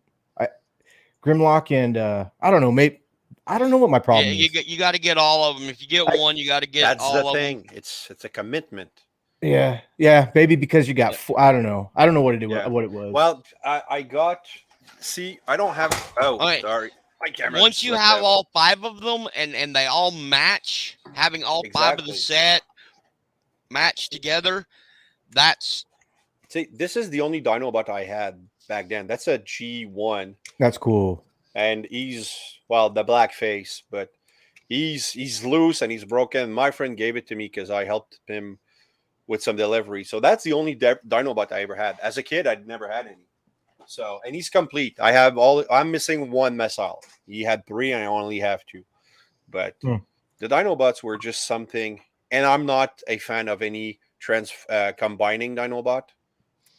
Grimlock and I don't know, mate. I don't know what my problem is. You got to get all of them. If you get one, you got to get all of them. That's the thing. It's a commitment. Yeah, maybe because you got. I don't know what it was. Well, I got. See, I don't have. Oh, okay. Sorry. My camera. Once you have all 5 of them and they all match, having all 5 of the set match together, this is the only Dinobot I had back then. That's a G1. That's cool. And he's the black face, but he's loose and he's broken. My friend gave it to me because I helped him with some delivery. So that's the only Dinobot I ever had. As a kid, I'd never had any. So, and he's complete. I'm missing 1 missile. He had 3 and I only have 2. But the Dinobots were just something. And I'm not a fan of any combining Dinobot.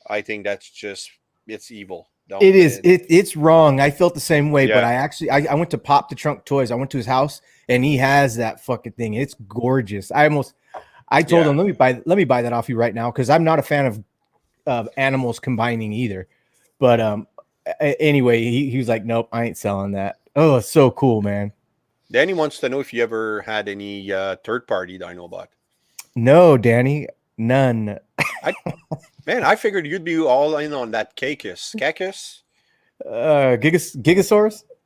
I think that's just, it's evil. It's wrong. I felt the same way, but I went to Pop the Trunk Toys. I went to his house and he has that fucking thing. It's gorgeous. I told him, let me buy that off you right now, because I'm not a fan of animals combining either. But anyway, he was like, nope, I ain't selling that. Oh, it's so cool, man. Danny wants to know if you ever had any third-party Dinobot. No, Danny, none. I figured you'd be all in on that Cacus. Gigasaurus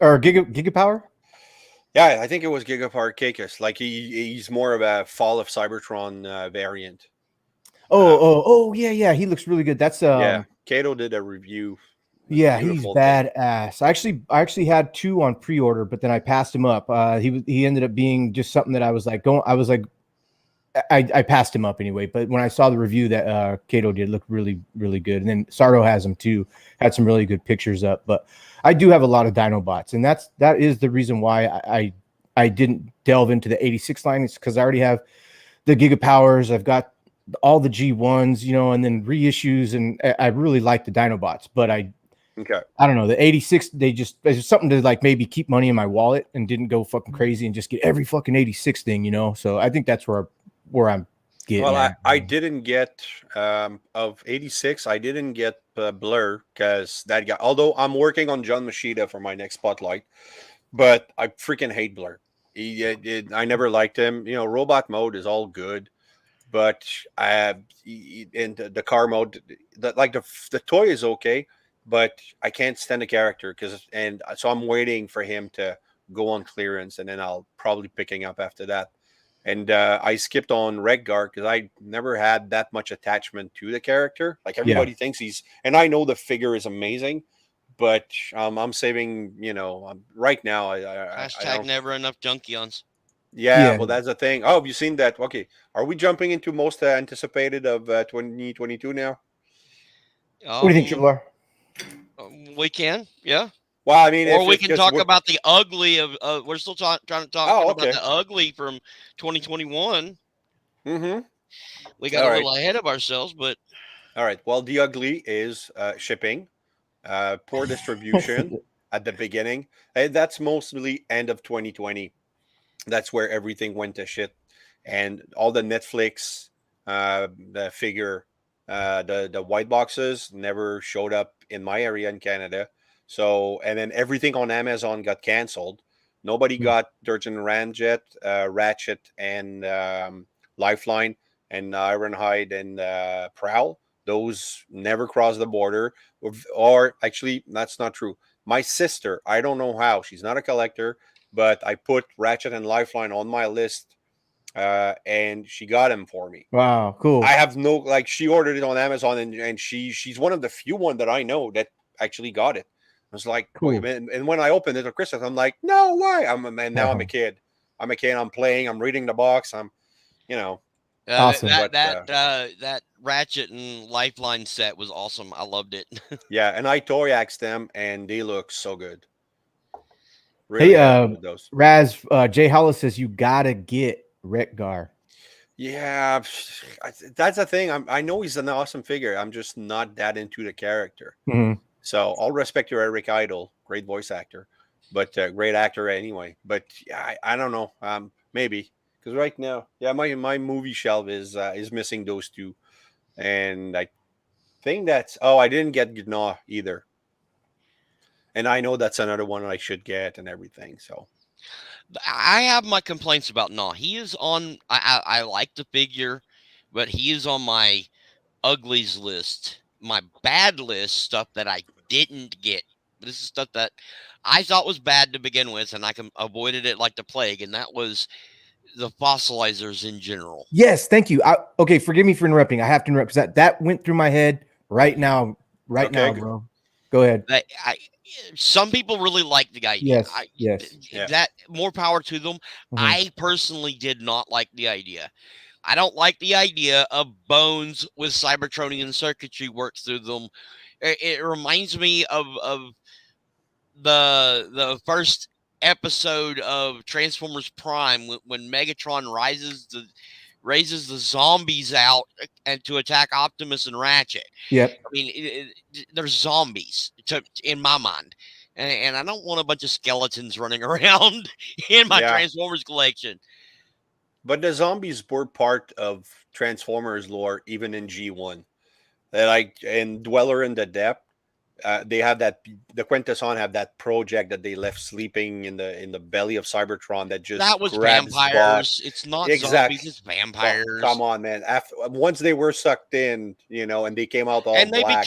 or Gigapower? Yeah, I think it was Gigapower Cacus. Like he's more of a Fall of Cybertron variant. Yeah. He looks really good. That's Kato did a review. Yeah, he's badass. I actually had 2 on pre-order, but then I passed him up. He ended up being just something that I passed him up anyway. But when I saw the review that Kato did, look really, really good. And then Sardo has him too. Had some really good pictures up. But I do have a lot of Dinobots, and that is the reason why I didn't delve into the 86 line. It's because I already have the Gigapowers. I've got all the G1s, and then reissues, and I really like the Dinobots. But I don't know, the 86. There's something to maybe keep money in my wallet and didn't go fucking crazy and just get every fucking 86 thing, So I think that's where where I'm getting Well, at. I didn't get of 86. I didn't get Blur because that guy. Although I'm working on John Machida for my next spotlight, but I freaking hate Blur. I never liked him. Robot mode is all good, but in the car mode, the toy is okay, but I can't stand the character and so I'm waiting for him to go on clearance, and then I'll probably picking up after that. And I skipped on Redguard because I never had that much attachment to the character. Like everybody thinks and I know the figure is amazing, but I'm saving. Right now. I Hashtag don't. never enough Junkions. Yeah, well, that's the thing. Oh, have you seen that? Okay, are we jumping into most anticipated of 2022 now? What do you think, Triple R? We can, yeah. Well, I mean, Or we if can because talk about the ugly of. We're still trying to talk Oh, about okay. the ugly from 2021. Mm-hmm. We got All a right. little ahead of ourselves, but All right. Well, the ugly is shipping, poor distribution at the beginning. And that's mostly end of 2020. That's where everything went to shit, and all the Netflix, the figure, the white boxes never showed up in my area in Canada. So, and then everything on Amazon got canceled. Nobody got Dirge and Ramjet, Ratchet, and Lifeline, and Ironhide and Prowl. Those never crossed the border. Or actually, that's not true. My sister, I don't know how. She's not a collector, but I put Ratchet and Lifeline on my list, and she got him for me. Wow, cool. I have no she ordered it on Amazon, and she's one of the few one that I know that actually got it. I was like, cool. And when I opened it at Christmas, I'm like, no way. Now I'm a kid. I'm a kid. I'm playing. I'm reading the box. I'm, awesome. That Ratchet and Lifeline set was awesome. I loved it. Yeah, and I toy axed them, and they look so good. Really happy with those. Raz, Jay Hollis says you gotta get Redguard. Yeah, that's the thing. I know he's an awesome figure. I'm just not that into the character. Mm-hmm. So I'll respect your Eric Idle, great voice actor, but great actor anyway. But yeah, I don't know. Maybe because right now, yeah, my movie shelf is missing those two, and I think that's. Oh, I didn't get Gnaw either, and I know that's another one I should get and everything. So. I have my complaints about Nah. He is on. I like the figure, but he is on my uglies list, my bad list, stuff that I didn't get. This is stuff that I thought was bad to begin with, and I avoided it like the plague. And that was the fossilizers in general. Yes, thank you. Okay, forgive me for interrupting. I have to interrupt because that went through my head right now. Right now, bro. Go ahead. Some people really like the idea. Yes. That more power to them. Mm-hmm. I personally did not like the idea. I don't like the idea of bones with Cybertronian circuitry worked through them. It reminds me of the first episode of Transformers Prime when Megatron raises the zombies out and to attack Optimus and Ratchet. Yep. I mean, they're zombies in my mind. And I don't want a bunch of skeletons running around in my Transformers collection. But the zombies were part of Transformers lore, even in G1. In Dweller in the Depth, they have the Quintesson have that project that they left sleeping in the belly of Cybertron that was vampires. It's not zombies, it's vampires. Well, come on, man. Once they were sucked in, and they came out all black,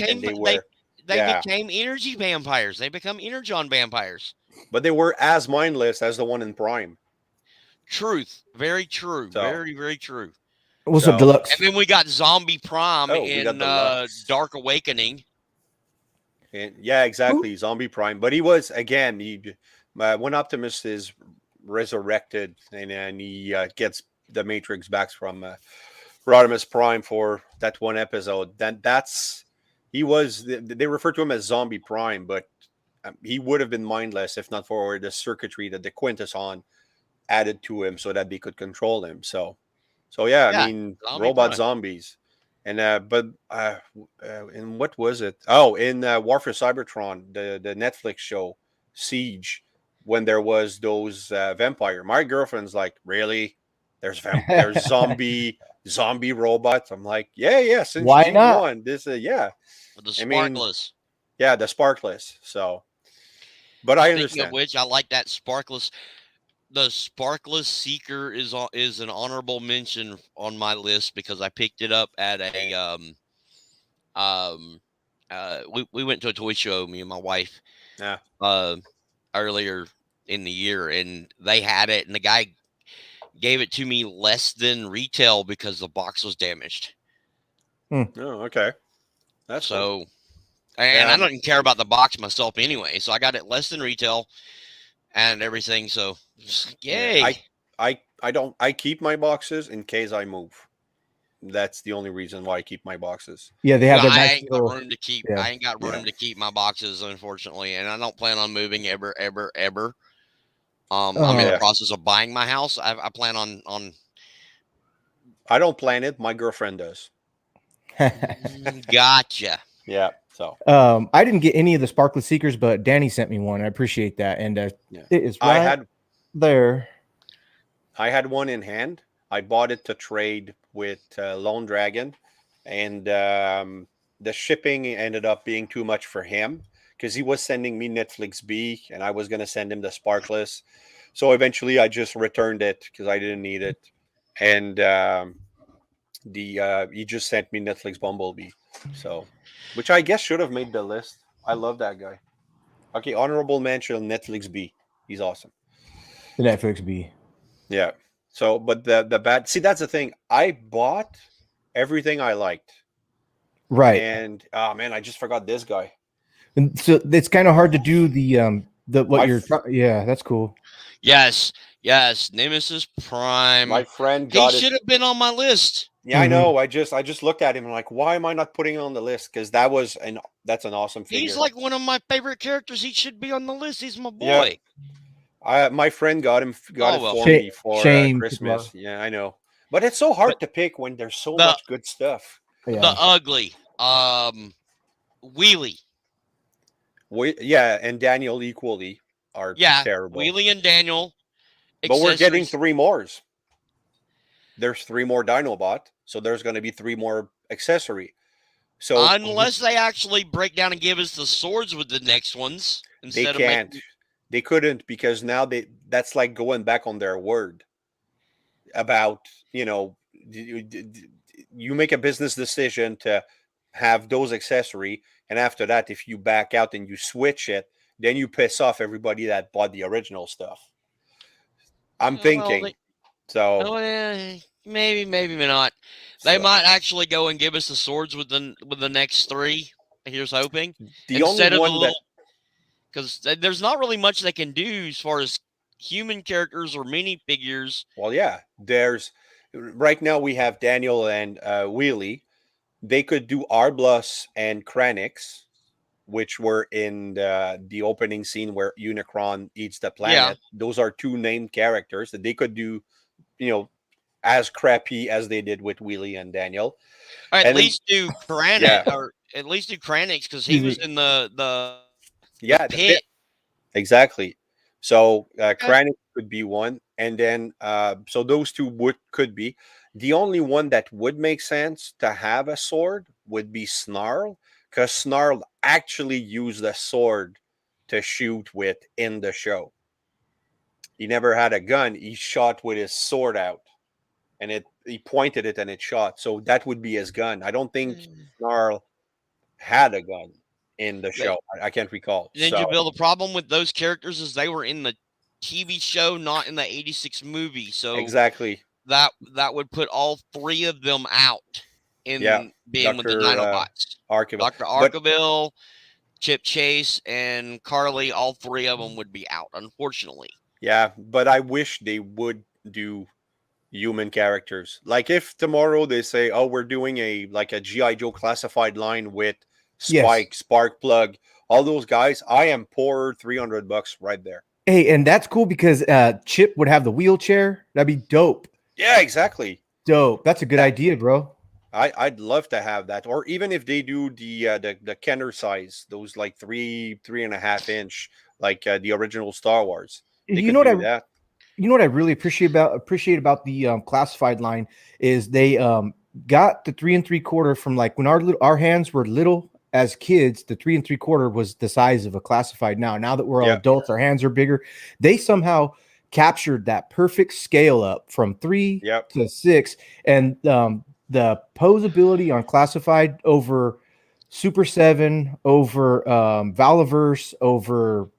they became energy vampires. They become energon vampires. But they were as mindless as the one in Prime. Truth. Very true. Very, very true. What's up, Deluxe? And then we got Zombie Prime in Dark Awakening. And yeah, exactly. Zombie Prime. But he was, again, when Optimus is resurrected and he gets the Matrix back from Rodimus Prime for that one episode, they refer to him as Zombie Prime, but he would have been mindless if not for the circuitry that the Quintesson added to him so that they could control him. So yeah, I mean, robot zombies. And and what was it? Oh, in Warfare Cybertron, the Netflix show Siege, when there was those vampire. My girlfriend's like, really? There's zombie robots. I'm like, yeah. Since Why not? G1, this yeah. The I mean, sparkless. yeah, the sparkless. So, but I Speaking of understand. which, I like that sparkless. The sparkless seeker is an honorable mention on my list because I picked it up at a um we went to a toy show, me and my wife, Yeah. uh earlier in the year, and they had it, and the guy gave it to me less than retail because the box was damaged. Oh, okay. That's cool. So, and I Yeah. don't care about the box myself anyway, so I got it less than retail and everything. So, Yeah. yay! I keep my boxes in case I move. That's the only reason why I keep my boxes. Yeah, they Well, have that I nice ain't got little. room to keep. Yeah. I ain't got room to keep my boxes, unfortunately, and I don't plan on moving ever. I'm in the Yeah. process of buying my house. I plan on. I don't plan it. My girlfriend does. Gotcha. Yeah. So I didn't get any of the sparkless seekers, but Danny sent me one. I appreciate that, and yeah. it is I right there. had one in hand. I bought it to trade with Lone Dragon, and the shipping ended up being too much for him because he was sending me Netflix B, and I was going to send him the Sparkless. So eventually, I just returned it because I didn't need it, and the he just sent me Netflix Bumblebee. So, which I guess should have made the list. I love that guy. Okay, honorable mention Netflix B. He's awesome. The Netflix B. Yeah. So, but the bad. See, that's the thing. I bought everything I liked, Right. and oh man, I just forgot this guy. And so it's kind of hard to do the what My you're. f- Yeah, that's cool. Yes, Nemesis Prime. My friend He got it. should have been on my list. Yeah, I know. I just looked at him and like, why am I not putting it on the list? Because that's an awesome figure. He's like one of my favorite characters. He should be on the list. He's my Yeah. boy. My friend got it well. for me for Shame. Christmas. Yeah, I know. But it's so hard to pick when there's so the- much good stuff. Yeah. The ugly Wheelie. Yeah, and Daniel equally are terrible. Wheelie and Daniel. But we're getting accessories. 3 more. There's 3 more Dinobot, so there's going to be 3 more accessory. So unless they actually break down and give us the swords with the next ones they instead can't. of They couldn't because now that's like going back on their word about, you make a business decision to have those accessory, and after that, if you back out and you switch it, then you piss off everybody that bought the original stuff. I'm thinking. maybe not. They might actually go and give us the swords with the next 3. Here's hoping. The Instead only of one that because there's not really much they can do as far as human characters or mini figures. Well, yeah, there's right now we have Daniel and Wheelie. They could do Arblus and Kranix, which were in the opening scene where Unicron eats the planet. Yeah. Those are 2 named characters that they could do, as crappy as they did with Wheelie and Daniel. Or at least do Kranix, Yeah. or at least do Kranix because he was in the pit. Exactly. So Kranix could be one, and then so those 2 could be. The only one that would make sense to have a sword would be Snarl, because Snarl actually used a sword to shoot with in the show. He never had a gun. He shot with his sword out, and he pointed it and it shot. So that would be his gun. I don't think Snarl had a gun in the show. I can't recall. Ninja Bill, the problem with those characters is they were in the TV show, not in the 86 movie. So exactly. That would put all 3 of them out in being with the Dinobots. Dr. Arkeville, Chip Chase, and Carly, all 3 of them would be out, unfortunately. Yeah, but I wish they would do human characters. Like if tomorrow they say, "Oh, we're doing a G.I. Joe classified line with Spike, Sparkplug, all those guys," I am poor $300 right there. Hey, and that's cool because Chip would have the wheelchair. That'd be dope. Yeah, exactly. Dope. That's a good idea, bro. I'd love to have that, or even if they do the Kenner size, those like 3.5 inch, like the original Star Wars. They You know what you know what I really appreciate about the classified line is they got the 3 3/4 from like when our hands were little as kids. The 3 3/4 was the size of a classified. Now that we're all adults, our hands are bigger. They somehow captured that perfect scale up from 3 to 6, and the posability on classified over Super 7, over Valaverse, over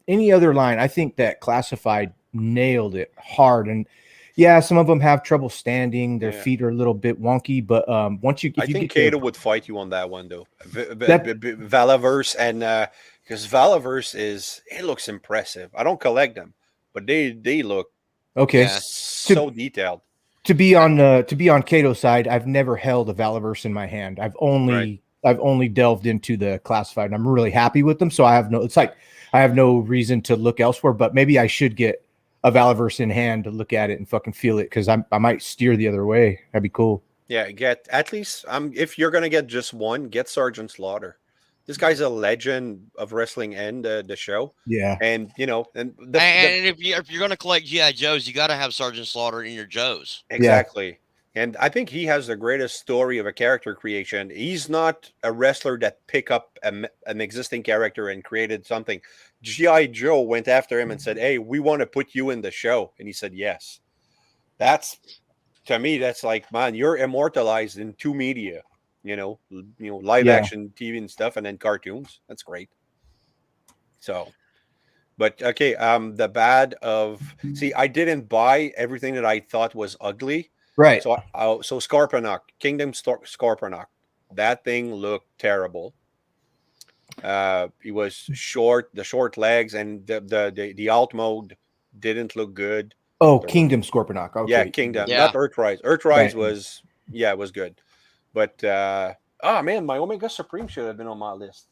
any other line. I think that classified nailed it hard. And yeah, some of them have trouble standing. Their feet are a little bit wonky, but once you, I think Kato would fight you on that one though. Valaverse, and because Valaverse it looks impressive. I don't collect them, but they look so detailed. To be on Kato's side, I've never held a Valaverse in my hand. I've only delved into the classified, and I'm really happy with them. So I have no reason to look elsewhere, but maybe I should get a Valaverse in hand to look at it and fucking feel it, because I might steer the other way. That'd be cool. Yeah, get at least if you're gonna get just one, get Sergeant Slaughter. This guy's a legend of wrestling and the show. Yeah, and if you're gonna collect GI Joes, you got to have Sergeant Slaughter in your Joes. Exactly. Yeah. And I think he has the greatest story of a character creation. He's not a wrestler that picked up an existing character and created something. G.I. Joe went after him and said, "Hey, we want to put you in the show." And he said, "Yes." To me, that's like, man, you're immortalized in two media, live action TV and stuff, and then cartoons. That's great. So, but okay. The bad of, I didn't buy everything that I thought was ugly. Right. So Scorponok, Kingdom Scorponok, that thing looked terrible. He was short, the short legs, and the alt mode didn't look good. Oh, Kingdom Scorponok. Okay. Yeah, Kingdom, not Earthrise. Earthrise was good. But man, my Omega Supreme should have been on my list.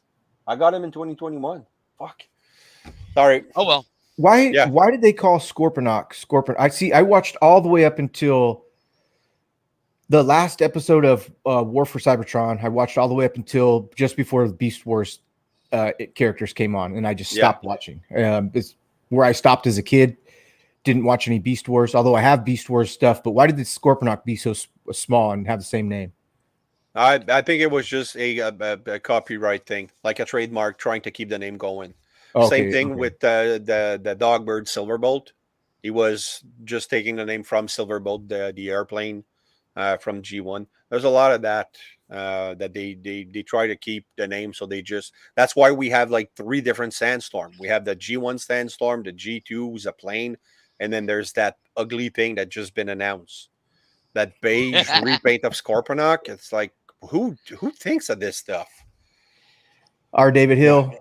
I got him in 2021. Fuck. Sorry. Oh well. Why did they call Scorponok Scorpion? I watched all the way up until the last episode of War for Cybertron. I watched all the way up until just before the Beast Wars characters came on, and I just stopped watching. It's where I stopped as a kid. Didn't watch any Beast Wars, although I have Beast Wars stuff. But why did the Scorponok be so small and have the same name? I think it was just a copyright thing, like a trademark, trying to keep the name going. Same thing with the Dogbird Silverbolt. He was just taking the name from Silverbolt, the airplane from G1. There's a lot of that they try to keep the name, so that's why we have like 3 different Sandstorm. We have the G1 Sandstorm, the G2 is a plane, and then there's that ugly thing that just been announced, that beige repaint of Scorponok. It's like, who thinks of this stuff? R. David Hill.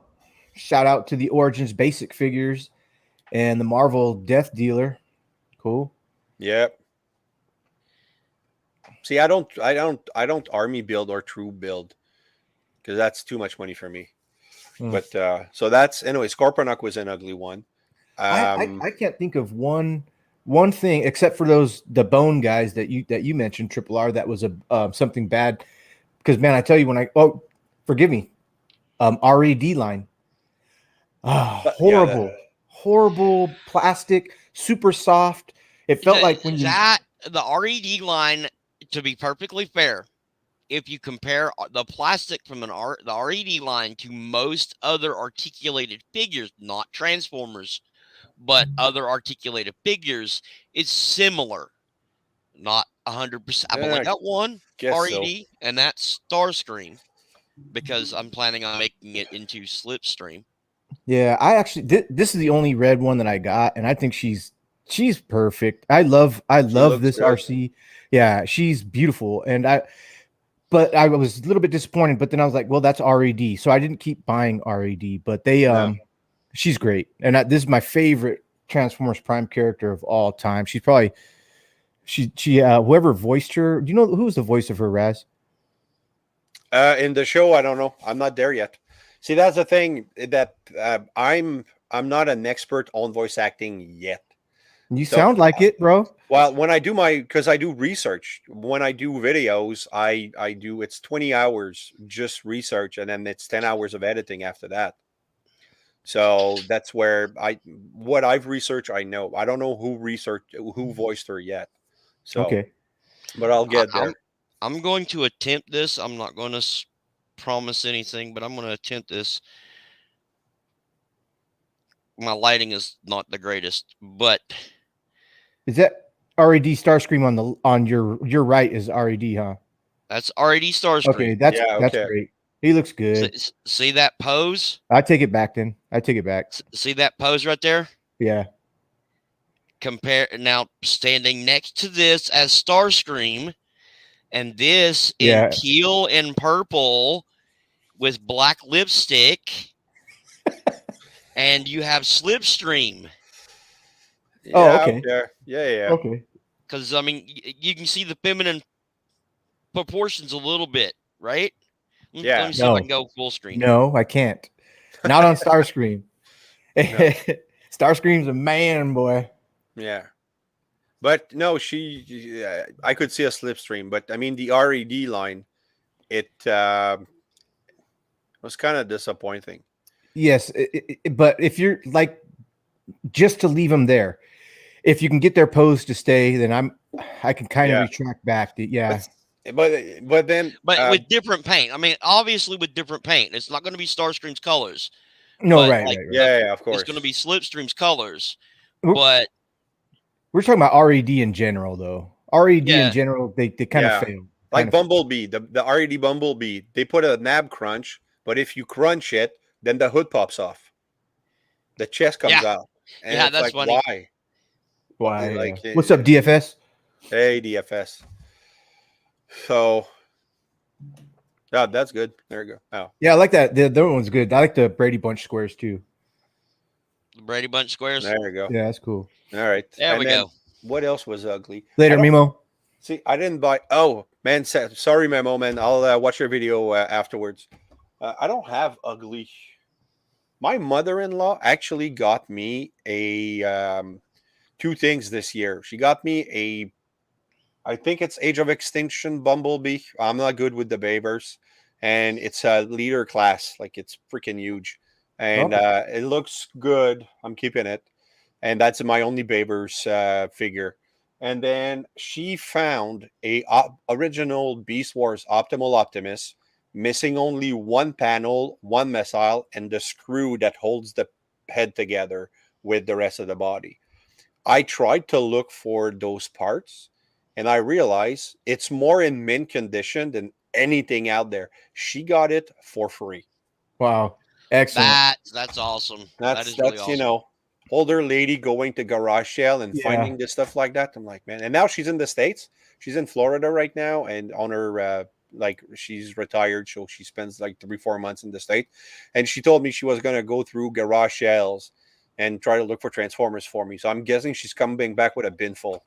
Shout out to the Origins Basic Figures and the Marvel Death Dealer. Cool. Yep. See, I don't army build or troop build, because that's too much money for me. But so that's, anyway, Scorponok was an ugly one. I can't think of one thing except for the bone guys that you mentioned, Triple R, that was something bad. Because man, I tell you, forgive me, RAD line. Horrible plastic, super soft. It felt like when the RED line, to be perfectly fair, if you compare the plastic from the RED line to most other articulated figures, not Transformers, but other articulated figures, it's similar. Not 100%. I've only got one RED, and that's Starscream, because I'm planning on making it into Slipstream. Yeah, I actually this is the only red one that I got, and I think she's perfect. I love this good. RC. Yeah, she's beautiful, but I was a little bit disappointed. But then I was like, well, that's RED, so I didn't keep buying RED. But she's great, and this is my favorite Transformers Prime character of all time. She's probably whoever voiced her. Do you know who was the voice of her, Raz? In the show, I don't know. I'm not there yet. See, that's the thing, that I'm not an expert on voice acting yet. You sound like it, bro. Well, when I do because I do research, when I do videos, it's 20 hours just research, and then it's 10 hours of editing after that. So that's where what I've researched, I know. I don't know who voiced her yet. So, Okay. but I'll get I'm there. I'm going to attempt this. I'm not going to promise anything, but I'm going to attempt this. My lighting is not the greatest, but Is that RAD Starscream on your right is RAD, huh? that's already Okay, Starscream. that's Yeah, that's okay. great. He looks good. See that pose? I take it back then. I take it back. See that pose right there? Yeah. Compare now standing next to this as Starscream, and this in Yeah. teal and purple with black lipstick, and you have Slipstream. Oh, Yeah, okay. okay. Yeah. Okay. Because I mean, you can see the feminine proportions a little bit, right? Yeah. Let me see if I can go full screen. No, I can't. Not on Starscream. No. Starscream's a man, boy. Yeah. But no, I could see a slipstream, but I mean the RED line, it was kind of disappointing. Yes, but if you're like just to leave them there, if you can get their pose to stay, then I can kind of Yeah. retract back. Yeah. But then with different paint. I mean, obviously with different paint. It's not going to be Starscream's colors. No, but right, like right. yeah, of course. It's going to be Slipstream's colors. We're- But We're talking about RED in general, though. RED Yeah. in general, they kind Yeah. of fail. Like Bumblebee, the RED Bumblebee, they put a nab crunch, but if you crunch it, then the hood pops off. The chest comes out. And Yeah, it's that's like, funny. Why? Like, What's up, DFS? Hey, DFS. So, yeah, that's good. There you go. Oh, Yeah, I like that. The other one's good. I like the Brady Bunch squares too. The Brady Bunch squares. there you go. Yeah, that's cool. All right. There And we then go. What else was ugly? Later, Mimo. See, I didn't buy. Oh, man. Sorry, Memo, man. I'll watch your video afterwards. I don't have ugly. My mother-in-law actually got me a two things this year. She got me I think it's Age of Extinction Bumblebee. I'm not good with the Babers, and it's a leader class. Like it's freaking huge, and it looks good. I'm keeping it, and that's my only Babers figure. And then she found a original Beast Wars Optimal Optimus, missing only one panel, one missile, and the screw that holds the head together with the rest of the body. I tried to look for those parts, and I realized it's more in mint condition than anything out there. She got it for free. Wow, excellent. That's awesome. That's really awesome. You know, older lady going to garage sale and Yeah. finding this stuff like that. I'm like, man. And now she's in the States. She's in Florida right now, and on her like she's retired, so she spends like 3-4 months in the state. And she told me she was gonna go through garage sales and try to look for Transformers for me. So I'm guessing she's coming back with a bin full.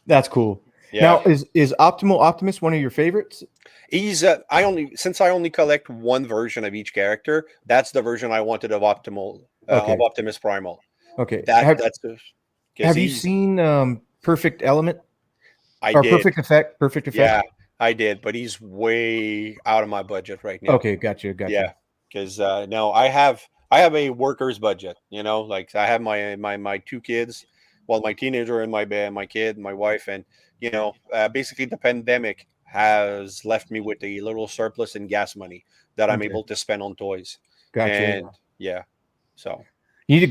That's cool. Yeah. Now, is Optimal Optimus one of your favorites? He's I only collect one version of each character. That's the version I wanted of Optimal Okay. of Optimus Primal. Okay. Have you seen Perfect Element? I or did. Perfect Effect? Perfect Effect? Yeah, I did, but he's way out of my budget right now. Okay, gotcha. Yeah, because no, I have a worker's budget. You know, like I have my two kids, well, my teenager and my kid, my wife, and you know, basically the pandemic has left me with a little surplus in gas money that I'm able to spend on toys. Gotcha. And yeah, so you need to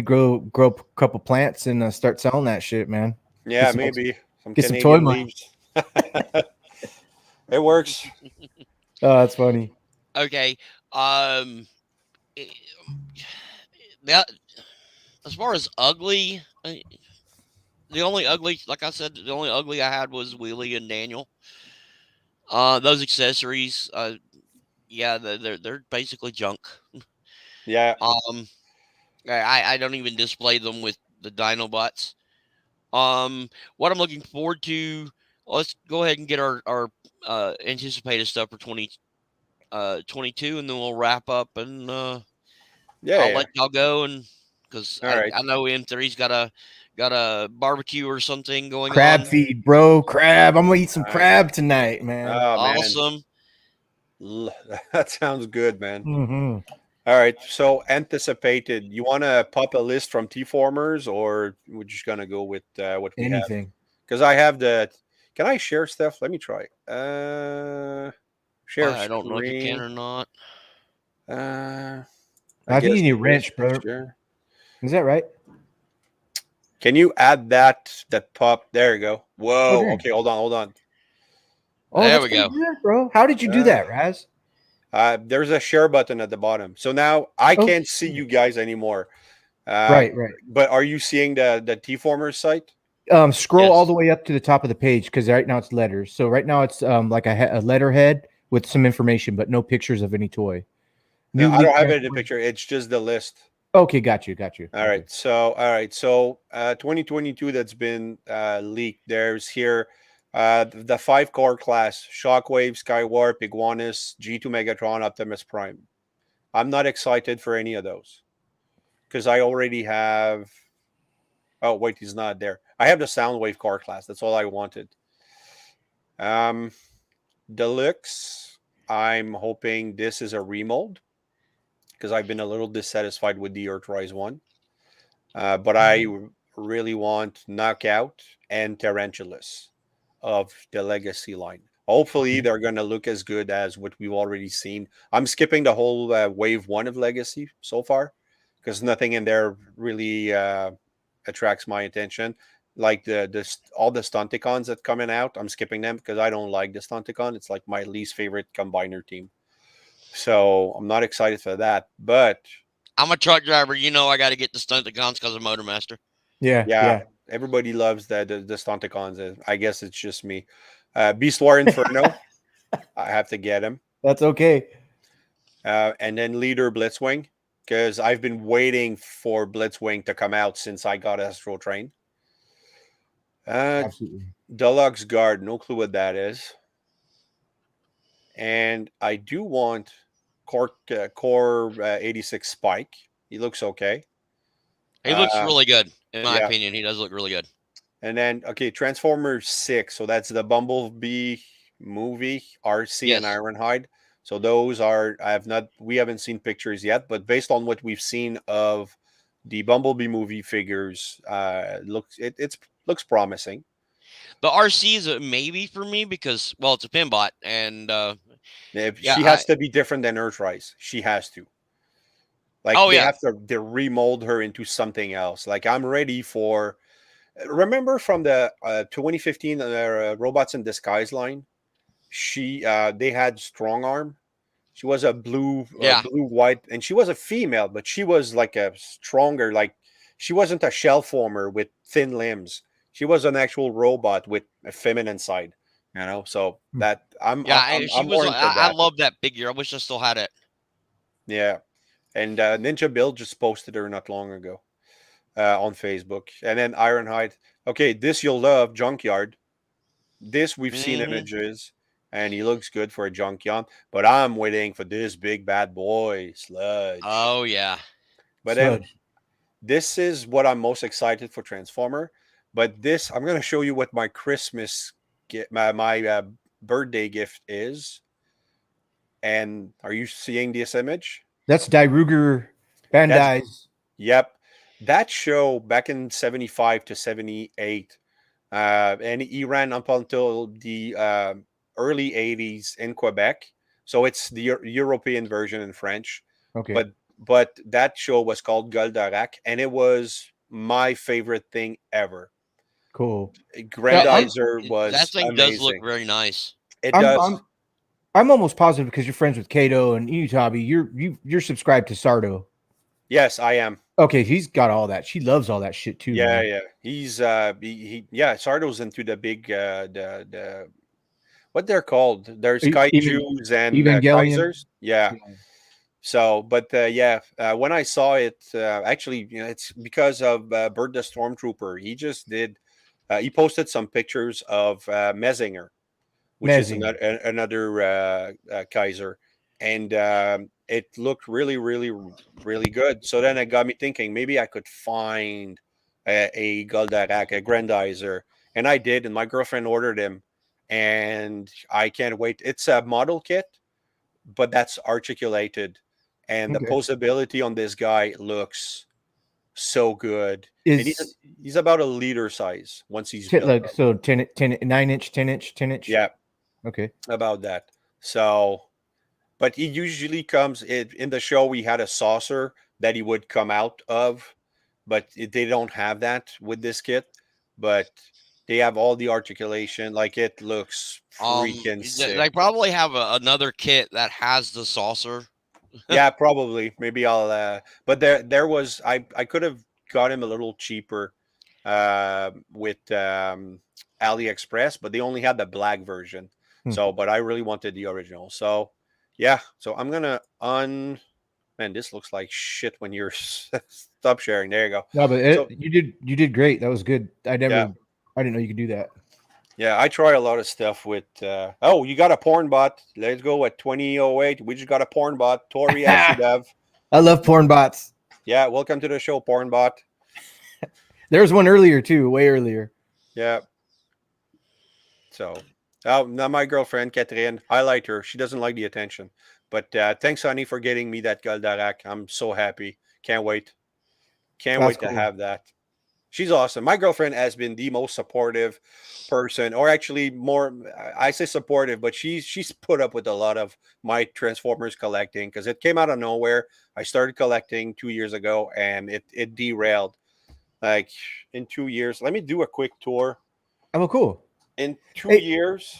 grow a couple plants and start selling that shit, man. yeah, Get some maybe some get some Canadian toy money. leaves. It works. Oh, that's funny. Okay. That as far as ugly, the only ugly, like I said, the only ugly I had was Wheelie and Daniel. Those accessories, yeah, they're basically junk. Yeah. I don't even display them with the Dinobots. What I'm looking forward to, let's go ahead and get our anticipated stuff for 2022, and then we'll wrap up and I'll let y'all go, and because I know M3's got a barbecue or something going crab on. Feed, bro. Crab. I'm gonna eat some crab tonight, man. Oh, awesome. Man. That sounds good, man. Mm-hmm. All right. So anticipated. You want to pop a list from T-formers, or we're just gonna go with what we have? Anything. Because I have the. Can I share stuff? Let me try. Share I don't know if you can screen. or not. I I think guess you need a this wrench, brother. share. Is that right? Can you add that pop? There you go. Oh, Whoa. dang. Okay, hold on. Oh, There that's we pretty go. good, bro. How did you do Uh, that, Raz? there's a share button at the bottom. So now I Oh, can't see you guys anymore. Uh, right, right. but are you seeing the T-formers site? Scroll all Yes. the way up to the top of the page because right now it's letters. So right now it's like a letterhead with some information, but no pictures of any toy. No, New I don't leak have it in the transformers. picture. It's just the list. Okay, got you, got you. All Okay. right. So 2022 that's been leaked. There's here the 5 core class: Shockwave, Skywarp, Iguanus, G2 Megatron, Optimus Prime. I'm not excited for any of those because I already have. Oh wait, he's not there. I have the Soundwave core class. That's all I wanted. Um, Deluxe. I'm hoping this is a remold because I've been a little dissatisfied with the Earthrise one. But I really want Knockout and Tarantulas of the Legacy line. Hopefully, they're going to look as good as what we've already seen. I'm skipping the whole wave one of Legacy so far because nothing in there really attracts my attention. Like all the Stunticons that coming out, I'm skipping them because I don't like the Stunticon. It's like my least favorite combiner team. So I'm not excited for that. But I'm a truck driver. You know I got to get the Stunticons because of Motormaster. Yeah, yeah, yeah. everybody loves the Stunticons. I guess it's just me. Beast War Inferno, I have to get him. That's okay. And then Leader Blitzwing, because I've been waiting for Blitzwing to come out since I got Astro Train. Absolutely. Deluxe Guard, no clue what that is. And I do want Core 86 Spike. He looks okay. He looks Uh, really good, in my yeah. opinion. He does look really good. And then, okay, Transformers 6. So that's the Bumblebee movie, RC and Yes. Ironhide. So those are, we haven't seen pictures yet, but based on what we've seen of the Bumblebee movie figures, looks promising. The RC is a maybe for me because, well, it's a pinbot. And If yeah, she has to be different than Earthrise, she has to. Like oh, they yeah. have to remold her into something else. Like I'm ready for. Remember from the 2015 Robots in Disguise line? They had Strong Arm. She was a Yeah. blue white, and she was a female, but she was like a stronger. Like she wasn't a shell former with thin limbs. She was an actual robot with a feminine side. So that Yeah. She I'm was, more into I that. love that figure. I wish I still had it. Yeah, and Ninja Bill just posted her not long ago on Facebook, and then Ironhide. Okay, this you'll love, Junkyard. This we've seen Hmm. images, and he looks good for a junkyard. But I'm waiting for this big bad boy, Sludge. Oh, yeah. But then Sludge. this is what I'm most excited for Transformer. But this, I'm going to show you what my Christmas my birthday gift is. And are you seeing this image? That's Ruger That's Bandai's. Yep. That show back in 75 to 78, and he ran up until the early 80s in Quebec. So it's the European version in French. Okay. But that show was called Goldorak, and it was my favorite thing ever. Cool. Yeah, Grandizer That was thing does look amazing. very nice. It I'm does. I'm I'm almost positive because you're friends with Kato and Utabi. You're subscribed to Sardo. Yes, I am. Okay, he's got all that. She loves all that shit too, Yeah, man. yeah. He's yeah, Sardo's into the big the what they're called. There's kaijus and Evangelion. kaisers. Yeah. So, but when I saw it, actually, it's because of Bert the Stormtrooper. He just did. He posted some pictures of Messinger, which is Amazing. another Kaiser, and it looked really, really, really good. So then it got me thinking maybe I could find a Goldarak, a Grandizer, and I did, and my girlfriend ordered him, and I can't wait. It's a model kit, but that's articulated, and the Okay. posability on this guy looks so good. And Is he's about a liter size once he's built like up. so 9 inch, 10 inch, 10 inch? Yeah, Okay. about that. So, but he usually comes in the show. We had a saucer that he would come out of, but they don't have that with this kit. But they have all the articulation. Like it looks freaking sick. They probably have another kit that has the saucer. Yeah, probably. Maybe I'll. But there was I could have got him a little cheaper, with AliExpress, but they only had the black version. Hmm. So, but I really wanted the original. So, yeah. So I'm gonna Man, this looks like shit when you're stop sharing. There you go. No, but So you did great. That was good. I yeah, didn't know you could do that. yeah. I try a lot of stuff with. Oh, you got a porn bot? Let's go at 2008. We just got a porn bot. Tori, as should have. I love porn bots. Yeah, welcome to the show, porn bot. There was one earlier too, way earlier. Yeah. So, now my girlfriend, Catherine, I like her. She doesn't like the attention. But thanks, honey, for getting me that Goldarak. I'm so happy. Can't wait. Can't That's wait to cool. have that. She's awesome. My girlfriend has been the most supportive person, or actually more, I say supportive, but she's put up with a lot of my Transformers collecting because it came out of nowhere. I started collecting 2 years ago and it derailed. Like in 2 years. Let me do a quick tour. Oh, cool. In 2 Hey. years,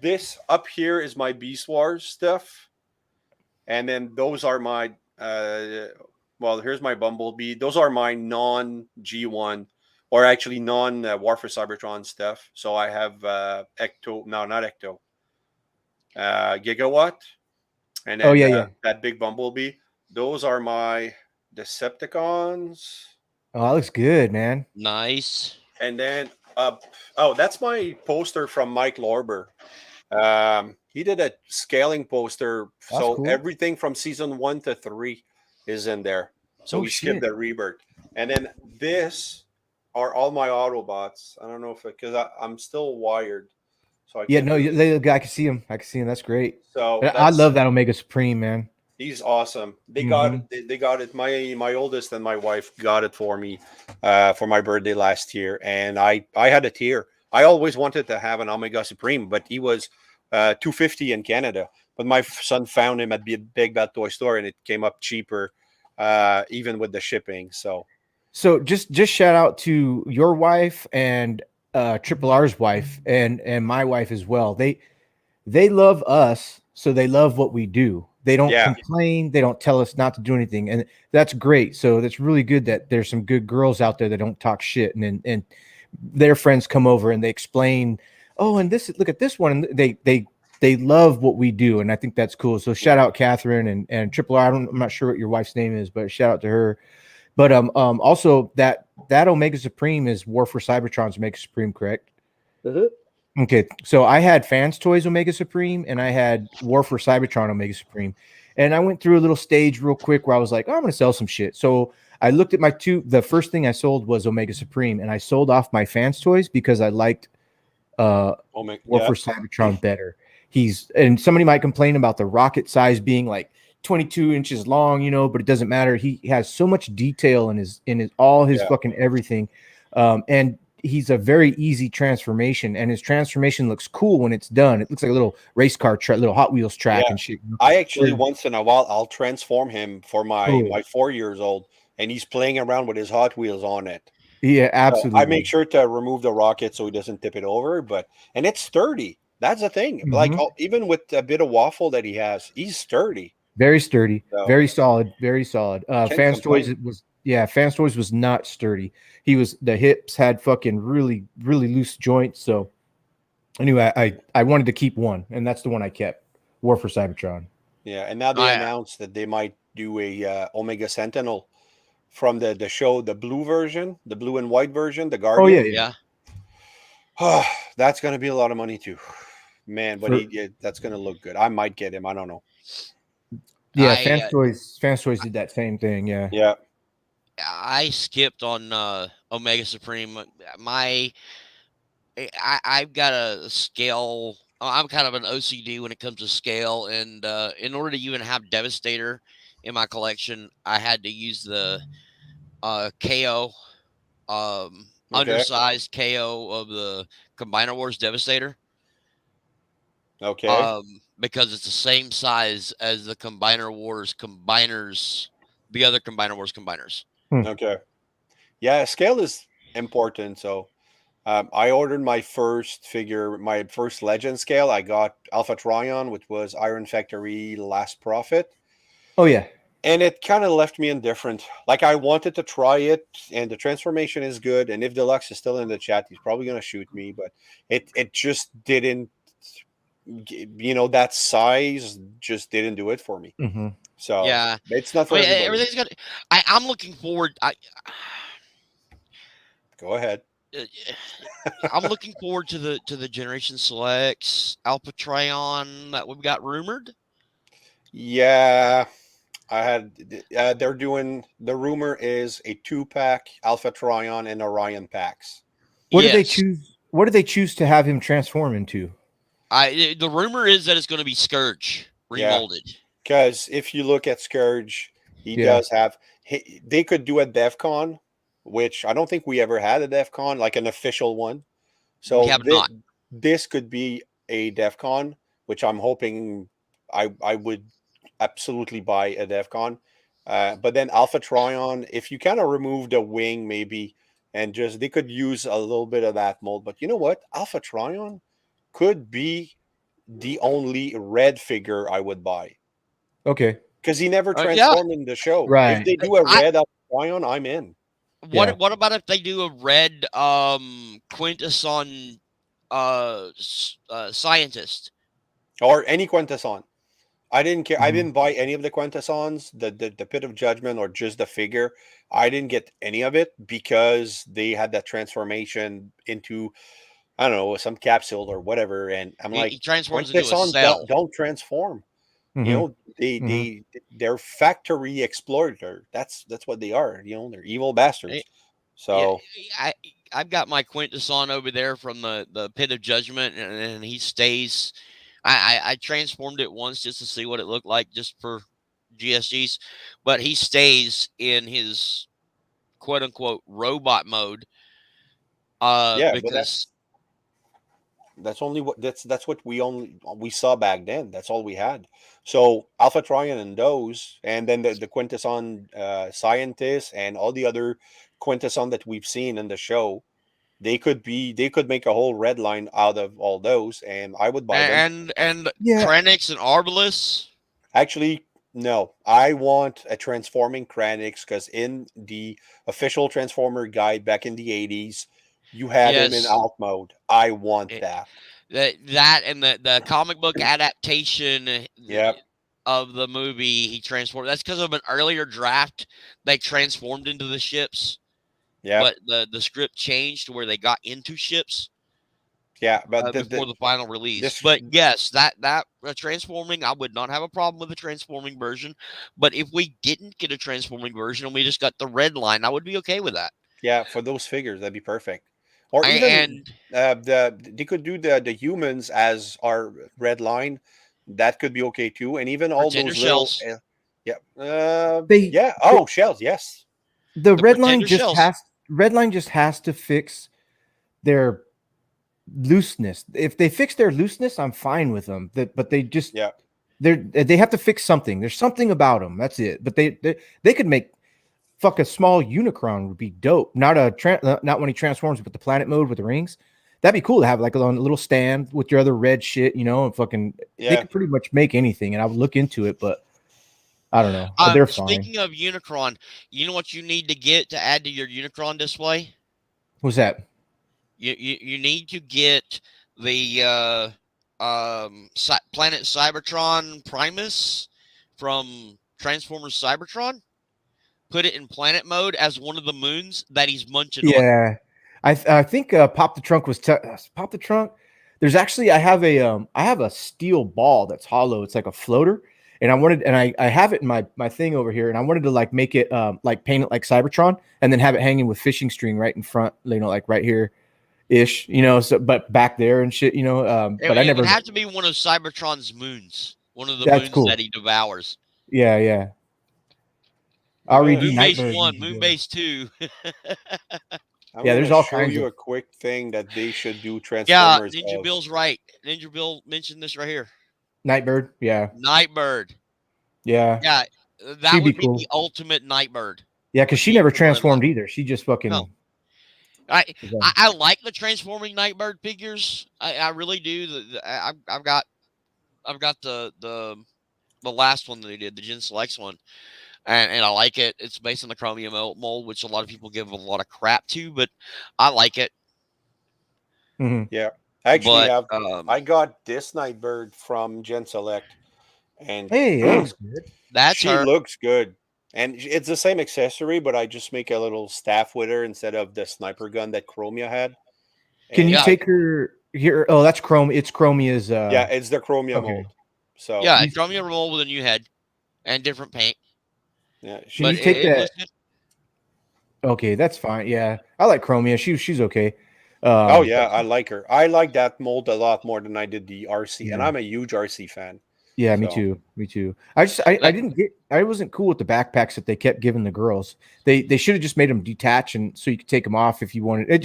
this up here is my Beast Wars stuff, and then those are my well, here's my Bumblebee. Those are my non G1, or actually non War for Cybertron stuff. So I have Ecto, no, not Ecto, Gigawatt, and then Oh yeah. that big Bumblebee. Those are my Decepticons. Oh, that looks good, man. Nice. And then oh, that's my poster from Mike Lorber. He did a scaling poster, That's so cool. everything from season 1 to 3 is in there. So Oh, we skipped shit. the rebirth. And then this are all my Autobots. I don't know if because I'm still wired, so I Yeah, can't no, really- I can see him. I can see him. That's great. So I that's love that Omega Supreme, man. he's awesome. They got Mhm. it. They got it. My oldest and my wife got it for me for my birthday last year, and I had a tear. I always wanted to have an Omega Supreme, but he was $250 in Canada. But my son found him at the Big Bad Toy Store, and it came up cheaper, even with the shipping. So So just shout out to your wife and Triple R's wife and my wife as well. They love us, so they love what we do. They don't yeah, complain. They don't tell us not to do anything, and that's great. So that's really good that there's some good girls out there that don't talk shit, and their friends come over and they explain, oh, and this look at this one, and they love what we do, and I think that's cool. So shout out Catherine and Triple R. I'm not sure what your wife's name is, but shout out to her. But also that Omega Supreme is War for Cybertron's Omega Supreme, correct? Okay, so I had Fans Toys Omega Supreme and I had War for Cybertron Omega Supreme, and I went through a little stage real quick where I was like, oh, I'm gonna sell some shit. So I looked at my two. The first thing I sold was Omega Supreme, and I sold off my Fans Toys because I liked War for Cybertron better. And somebody might complain about the rocket size being like 22 inches long, but it doesn't matter. He has so much detail in his all his fucking everything, and he's a very easy transformation, and his transformation looks cool when it's done. It looks like a little race car track, little Hot Wheels track and shit. I actually once in a while I'll transform him for my Cool. my 4 years old, and he's playing around with his Hot Wheels on it. Yeah, absolutely. So I make sure to remove the rocket so he doesn't tip it over, and it's sturdy. That's the thing. Like even with a bit of waffle that he has, he's sturdy. Very sturdy, So, very solid, very solid. Fans Toys Fans Toys was not sturdy. The hips had fucking really, really loose joints. So anyway, I wanted to keep one, and that's the one I kept. War for Cybertron. Yeah, and now they announced that they might do a Omega Sentinel from the show, the blue version, the blue and white version, the Guardian. Oh yeah. Oh, that's going to be a lot of money too, man. But that's going to look good. I might get him. I don't know. Yeah, Fans Toys did that same thing. Yeah. Yeah. I skipped on Omega Supreme. I've got a scale. I'm kind of an OCD when it comes to scale, and in order to even have Devastator in my collection, I had to use the KO, Okay. undersized KO of the Combiner Wars Devastator. Okay. Because it's the same size as the Combiner Wars combiners, the other Combiner Wars combiners. Okay. Yeah, scale is important. So I ordered my first figure, my first Legend scale. I got Alpha Trion, which was Iron Factory Last Prophet. Oh yeah. And it kind of left me indifferent. Like I wanted to try it, and the transformation is good. And if Deluxe is still in the chat, he's probably going to shoot me. But it just didn't, that size just didn't do it for me. Mm-hmm. So Yeah, it's not I for mean, everybody. everything's got. I'm looking forward. Go ahead. I'm looking forward to the Generation Selects Alpha Trion that we've got rumored. Yeah, I had. They're doing. The rumor is a 2-pack Alpha Trion and Orion packs. What do they Yes. choose? What do they choose to have him transform into? The rumor is that it's going to be Scourge Yeah. remolded. Because if you look at Scourge, he Yeah. does have. They could do a DEF CON, which I don't think we ever had a DEF CON, like an official one. So We have not. this could be a DEF CON, which I'm hoping I would absolutely buy a DEF CON. But then Alpha Trion, if you kind of remove the wing, maybe, and just they could use a little bit of that mold. But you know what? Alpha Trion could be the only red figure I would buy. Okay. Because he never Yeah. transformed in the show. Right. If they do a red Alpha Trion, I'm in. Yeah. What about if they do a red Quintesson scientist? Or any Quintesson. I didn't care. I Mhm. didn't buy any of the Quintessons, the Pit of Judgment, or just the figure. I didn't get any of it because they had that transformation into, I don't know, some capsule or whatever. And I'm He like, transforms into a Quintessons cell. don't transform. You Mhm. know, they're factory exploiter. That's what they are. You know, they're evil bastards. So Yeah, I've got my Quintesson over there from the Pit of Judgment, and he stays. I transformed it once just to see what it looked like, just for GSGs, but he stays in his quote unquote robot mode. yeah, but Because that's only what that's what we saw back then. That's all we had. So Alpha Trion and those, and then the Quintesson scientists and all the other Quintesson that we've seen in the show, they could make a whole red line out of all those, and I would buy them. and Yeah. Krennic and Arbalest. Actually, no, I want a transforming Kranix because in the official Transformer guide back in the 80s, you had him in Yes. alt mode. I want It- that. That and the comic book adaptation Yep. of the movie, he transformed. That's because of an earlier draft. They transformed into the ships, Yeah. but the script changed to where they got into ships Yeah. But before the final release. this- But yes, that transforming, I would not have a problem with a transforming version. But if we didn't get a transforming version and we just got the red line, I would be okay with that. yeah, for those figures, that'd be perfect. Or even And they could do the humans as our red line. That could be okay too. And even all Pretender those little shells. yeah. They- yeah. Oh, shells, yes. The The red line pretender just shells. has to fix their looseness. If they fix their looseness, I'm fine with them. But they just Yeah. they have to fix something. There's something about them. That's it. But they could make a small Unicron would be dope. Not when he transforms, but the planet mode with the rings. That'd be cool to have like a little stand with your other red shit, and fucking. They Yeah. could pretty much make anything, and I would look into it, but I don't know. But they're fine. Speaking of Unicron, you know what you need to get to add to your Unicron display? What's that? You need to get the Planet Cybertron Primus from Transformers Cybertron. Put it in planet mode as one of the moons that he's munching on. Yeah, I think Pop the Trunk was Pop the Trunk. There's actually I have a steel ball that's hollow. It's like a floater, and I have it in my thing over here, and I wanted to like make it like paint it like Cybertron, and then have it hanging with fishing string right in front, like right here ish, so but back there and shit, but I It never would have to be one of Cybertron's moons, one of the That's moons cool. that he devours. Yeah. RED Moonbase Nightbird. 1, Moonbase 2. I'm Yeah, there's gonna all show kinds you of- a quick thing that they should do Yeah, Transformers Ninja of. Bill's right. Ninja Bill mentioned this right here. Nightbird. Yeah. Nightbird. Yeah. Yeah, that She'd be would be cool. the ultimate Nightbird. Yeah, because would she be never for the Red transformed Line. either. She just fucking. No. I like the transforming Nightbird figures. I really do. I've got the last one that they did, the Gen Selects one, and I like it. It's based on the chromium mold, which a lot of people give a lot of crap to, but I like it. Mhm. Yeah, I actually But have. I got this Nightbird from Gen Select, and Hey, that looks good. that's she her. looks good. And it's the same accessory, but I just make a little staff with her instead of the sniper gun that Chromia had. Can you Yeah. take her here? Oh, that's Chrome. It's Chromia's. Yeah, it's the Chromia okay. mold. So Yeah, chromium mold with a new head and different paint. yeah, Can But you take it that? looks good. Okay, that's fine. Yeah, I like Chromia. She's okay. oh yeah, I like her. I like that mold a lot more than I did the RC, and Yeah. I'm a huge RC fan. Yeah, me So- too. Me too. I didn't get. I wasn't cool with the backpacks that they kept giving the girls. They should have just made them detach and so you could take them off if you wanted.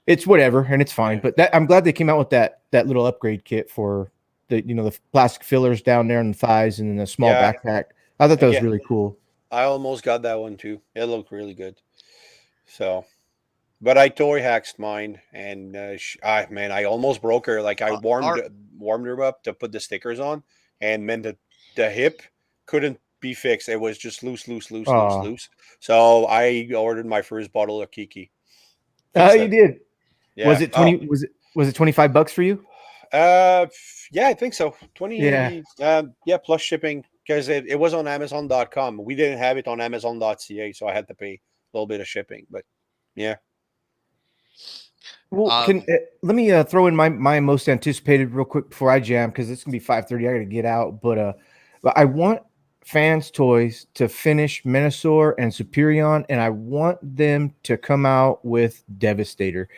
It's whatever and it's fine. Yeah. But that I'm glad they came out with that little upgrade kit for the plastic fillers down there on the thighs and then the small Yeah. backpack. I thought that was Again- really cool. I almost got that one too. It looked really good. So, but I toy hacked mine, and I almost broke her. Like I warmed her up to put the stickers on, and then the hip couldn't be fixed. It was just loose. Aw. So I ordered my first bottle of Kiki. Oh, Fixed you it. did. Yeah. Was it 20? Was it $25 for you? Yeah, I think so. 20. Yeah. Yeah, plus shipping because it was on Amazon.com. We didn't have it on Amazon.ca, so I had to pay a little bit of shipping. But yeah. Well, let me throw in my most anticipated real quick before I jam because it's gonna be 5:30. I gotta get out, but I want Fans Toys to finish Menasor and Superion, and I want them to come out with Devastator.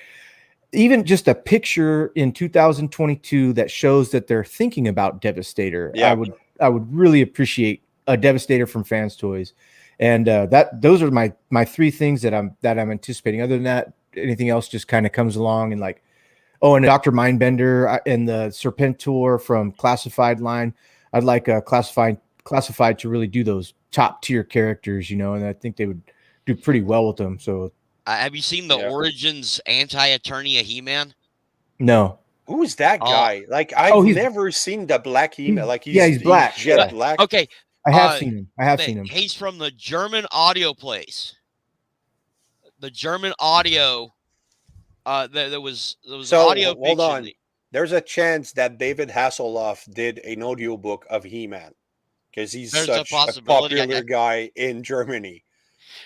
Even just a picture in 2022 that shows that they're thinking about Devastator. Yeah. I would really appreciate a Devastator from Fans Toys, and those are my three things that I'm anticipating. Other than that, anything else just kind of comes along and like, oh, and Dr. Mindbender and the Serpentor from Classified line. I'd like Classified to really do those top tier characters, and I think they would do pretty well with them. So Have you seen the Yeah. Origins Anti-Eternia He-Man? no, Who is that Oh. guy? Like I've he's- never seen the black He-Man. Like he's black. jet Yeah. black. Okay, I have seen him. I have seen him. he's from the German audio place. The German audio. There was So, audio. hold fiction on. that- There's a chance that David Hasselhoff did an audiobook of He-Man because he's There's a such a possibility, I popular guess. guy in Germany.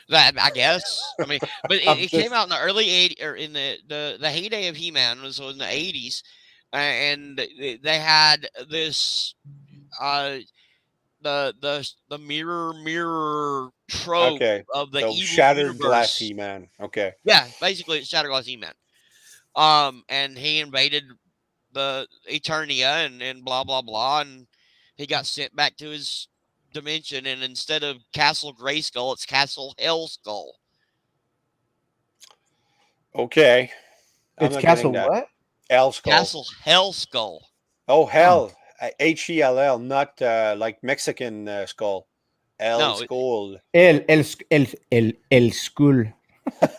That I guess. I mean, but I'm it just- came out in the early '80s, or in the heyday of He-Man was in the '80s, and they had this the mirror trope Okay, of the so evil shattered glass universe. He-Man. Okay, Yeah, basically it's Shattered Glass He-Man. And he invaded the Eternia and blah blah blah, and he got sent back to his dimension, and instead of Castle Grayskull, it's Castle Hellskull. okay. I'm It's not Castle getting that. what? L skull. Castle Hellskull. Oh hell, Hell, not like Mexican skull. El No, it- skull. El school.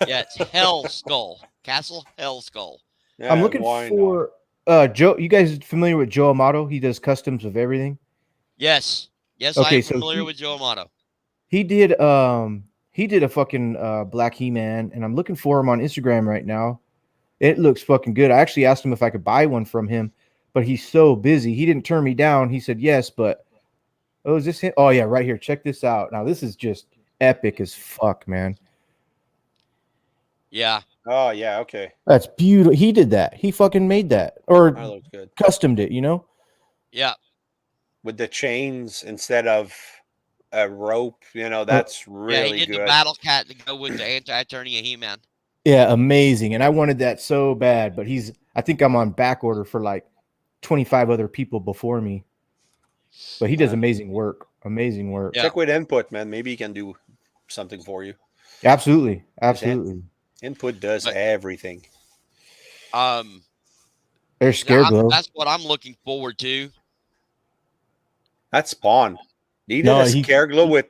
Yeah, it's Hellskull. Castle Hellskull. Yeah, I'm looking why for Joe. You guys familiar with Joe Amato? He does customs of everything. Yes. Yes, Okay, I'm so familiar with Joe Amato. He did a fucking Black He-Man, and I'm looking for him on Instagram right now. It looks fucking good. I actually asked him if I could buy one from him, but he's so busy. He didn't turn me down. He said yes, but is this him? Oh yeah, right here. Check this out. Now this is just epic as fuck, man. Yeah. not? Oh yeah, okay. That's beautiful. He did that. He fucking made that or That looks good. customed it, Yeah. With the chains instead of a rope, that's Yeah, really he did the good. Battle Cat to go with the Anti-Eternia He-Man. Yeah, amazing. And I wanted that so bad, but I think I'm on back order for like 25 other people before me. But he does Wow. amazing work. Amazing work. Yeah. Check with input, man. Maybe he can do something for you. Absolutely. Absolutely. Input does But- everything. There's Scare Glow. That's what I'm looking forward to. That's Spawn. He did No, a scare glow with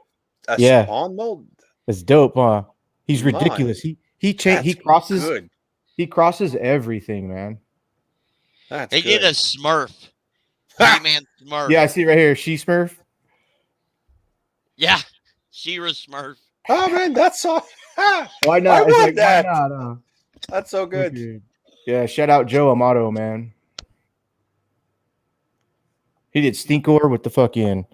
a yeah. Spawn mode. It's dope, huh? He's Man, ridiculous. He That's crosses good. he crosses everything, man. That's They good. did a Smurf. Ha! He-Man Smurf. Yeah, I see right here. She Smurf. Yeah. She-Ra Smurf. Oh man, that's so. Ha! Why I not? It's want like, that. why not? That's so good. Okay. Yeah, shout out Joe Amato, man. He did Stinkor with the fucking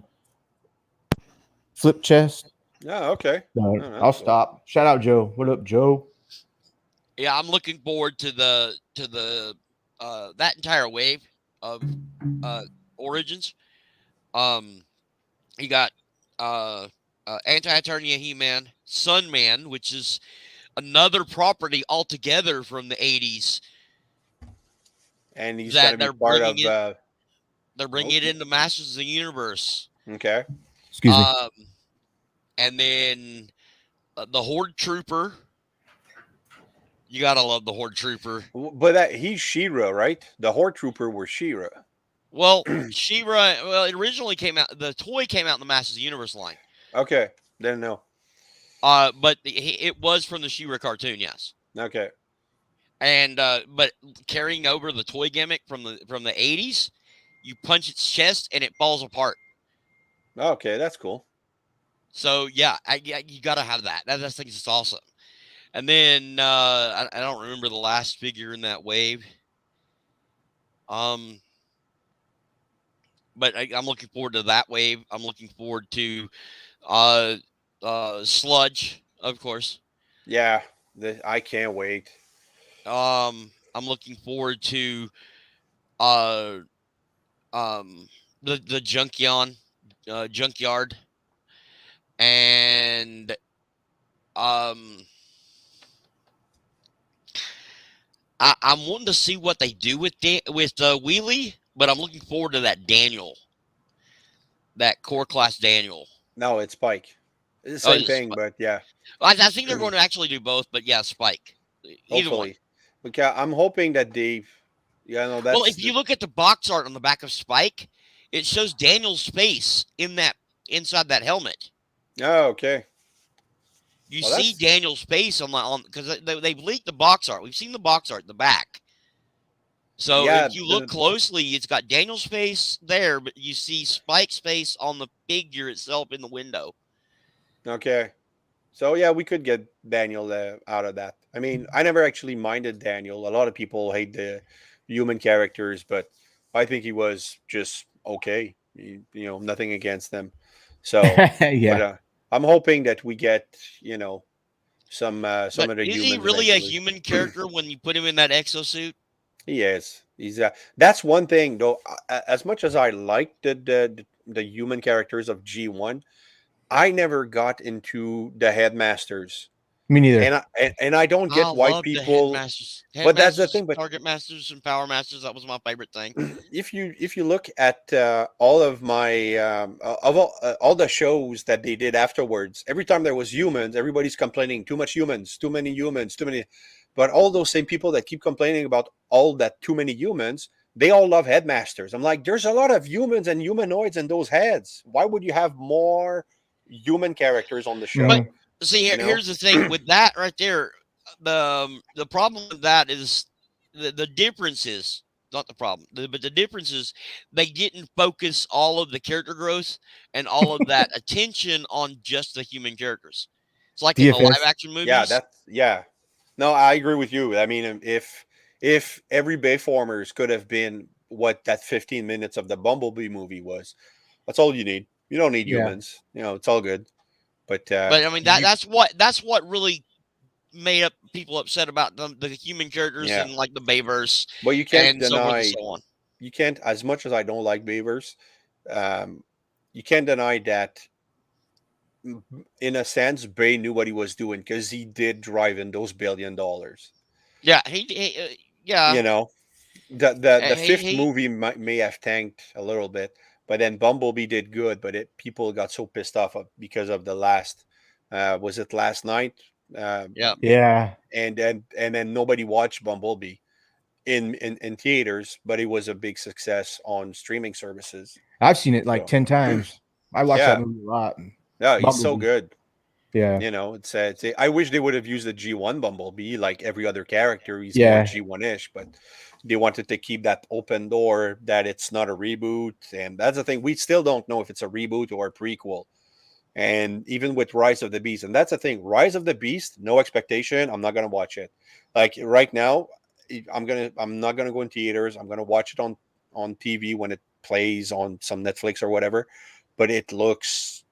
flip chest. Yeah. Okay. No, Oh, that's I'll cool. stop. Shout out Joe. What up, Joe? Yeah, I'm looking forward to the that entire wave of origins. You got Anti-Eternia He-Man, Sunman, which is another property altogether from the 80s. And he's That going to they're be part bringing of. They're bringing it into Masters of the Universe. Okay. Excuse me. And then the Horde Trooper. You gotta love the Horde Trooper. But he's She-Ra, right? The Horde Trooper were She-Ra. Well, She-Ra. Well, it originally came out. The toy came out in the Masters of the Universe line. Okay. Didn't know. But it was from the She-Ra cartoon, yes. Okay. And but carrying over the toy gimmick from the 80s, you punch its chest and it falls apart. Okay, that's cool. So yeah, you gotta have that. That thing is awesome. And then I don't remember the last figure in that wave. But I'm looking forward to that wave. I'm looking forward to Sludge, of course. Yeah, I can't wait. I'm looking forward to the junkyard, and I'm wanting to see what they do with Wheelie, but I'm looking forward to that Daniel, that core class Daniel. No, it's Spike. It's the same thing, but yeah. I think they're going to actually do both, but yeah, Spike. Either Hopefully. one. Because I'm hoping that Dave. Yeah, no, that's. Well, if you look at the box art on the back of Spike, it shows Daniel's face inside that helmet. Oh, okay. You Well, see Daniel's face on because they've leaked the box art. We've seen the box art in the back. So Yeah, if you look closely, it's got Daniel's face there, but you see Spike's face on the figure itself in the window. Okay. So yeah, we could get Daniel out of that. I mean, I never actually minded Daniel. A lot of people hate the human characters, but I think he was just okay. Nothing against them. So Yeah. But, I'm hoping that we get some of But the is humans. he really a eventually. human character when you put him in that exosuit? He is. He's that's one thing though. As much as I liked the human characters of G1, I never got into the headmasters. Me neither. And I don't get why love the people. Headmasters. But that's the Headmasters, thing. But Target Masters and Power Masters, that was my favorite thing. if you look at all of my all the shows that they did afterwards, every time there was humans, everybody's complaining too much humans, too many humans, too many. But all those same people that keep complaining about all that too many humans, they all love headmasters. I'm like, there's a lot of humans and humanoids in those heads. Why would you have more human characters on the show? But see, here's the thing with that right there. The problem with that is the difference is not the problem, but the difference is they didn't focus all of the character growth and all of that attention on just the human characters. It's like in the DFS. live action movies. Yeah. No, I agree with you. I mean, if every Bayformers could have been what that 15 minutes of the Bumblebee movie was, that's all you need. You don't need humans. It's all good. But I mean that's what really made up people upset about the human characters and like the Bayverse. But you can't and so forth deny. and so on. You can't, as much as I don't like Bayverse, you can't deny that. In a sense, Bay knew what he was doing because he did drive in those $1 billion. Yeah, he yeah. The fifth movie may have tanked a little bit, but then Bumblebee did good, but people got so pissed off because of the last. Was it last night? Yeah. Yeah. And then nobody watched Bumblebee in theaters, but it was a big success on streaming services. I've seen it like So, 10 times. I watch yeah. that movie a lot. Yeah, he's so Bumblebee. good. Yeah. You know, I wish they would have used the G1 Bumblebee like every other character. He's more Yeah. G1-ish, but they wanted to keep that open door that it's not a reboot. And that's the thing. We still don't know if it's a reboot or a prequel. And even with Rise of the Beast, and that's the thing. Rise of the Beast, no expectation. I'm not gonna watch it. Like right now, I'm not gonna go in theaters. I'm gonna watch it on TV when it plays on some Netflix or whatever. But it looks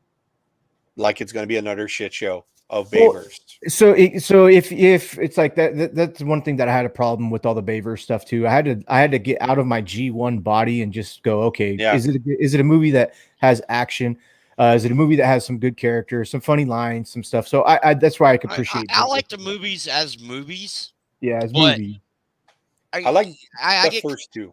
like it's gonna be another shit show of Well, Bayverse. So if it's like that's one thing that I had a problem with all the Bayverse stuff too. I had to get out of my G1 body and just go, okay, Yeah. is it a movie that has action? Is it a movie that has some good characters, some funny lines, some stuff? So I that's why I could appreciate. I like the movies as movies. Yeah, as but movie. I like I the get first two.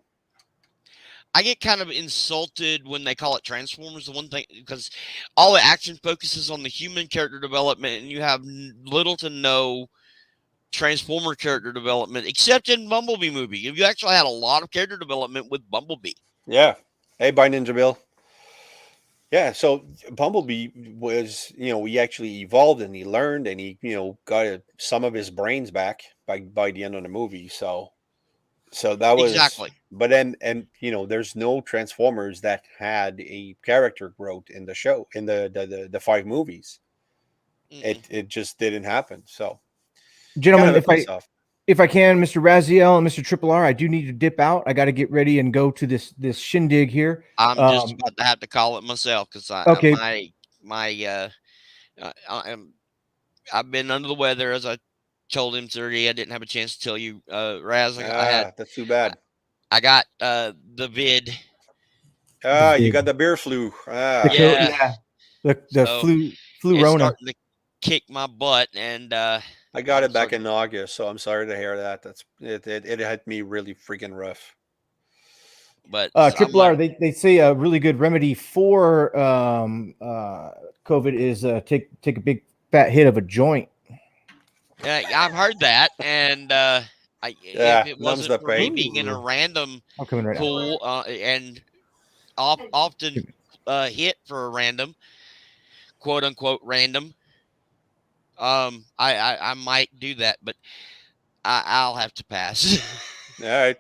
I get kind of insulted when they call it Transformers. The one thing, because all the action focuses on the human character development, and you have little to no Transformer character development, except in Bumblebee movie. You actually had a lot of character development with Bumblebee. Yeah. Hey, bye, Ninja Bill. Yeah, so Bumblebee was, he actually evolved and he learned and he, got some of his brains back by the end of the movie. So that was Exactly. But then, and there's no Transformers that had a character growth in the show in the 5 movies. It just didn't happen. So, Gentlemen, kind of a piss off. if I can, Mr. Razyel and Mr. Triple R, I do need to dip out. I got to get ready and go to this shindig here. I'm just about to have to call it myself because Okay. I've been under the weather, as I told him 30. I didn't have a chance to tell you, Raz. That's too bad. I got the vid. You got the beer flu. The So flu it's Rona. starting to kick my butt, and I got it back in August, so I'm sorry to hear that. It hit me really freaking rough. But Triple R, they say a really good remedy for COVID is take a big fat hit of a joint. Yeah, I've heard that, and if it wasn't for me being in a random pool and often hit for a random, quote unquote random, I might do that, but I'll have to pass. All right.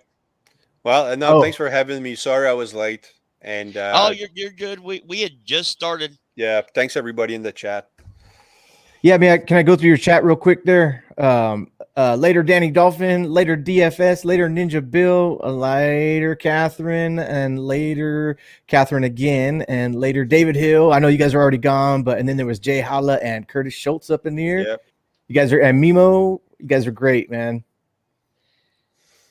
Well, and thanks for having me. Sorry I was late. And you're good. We had just started. Yeah, thanks everybody in the chat. Yeah, can I go through your chat real quick there? Later Danny Dolphin, later DFS, later Ninja Bill, later Catherine, and later Catherine again, and later David Hill. I know you guys are already gone, and then there was Jay Holla and Curtis Schultz up in the air. Yep. You guys and Mimo, you guys are great, man.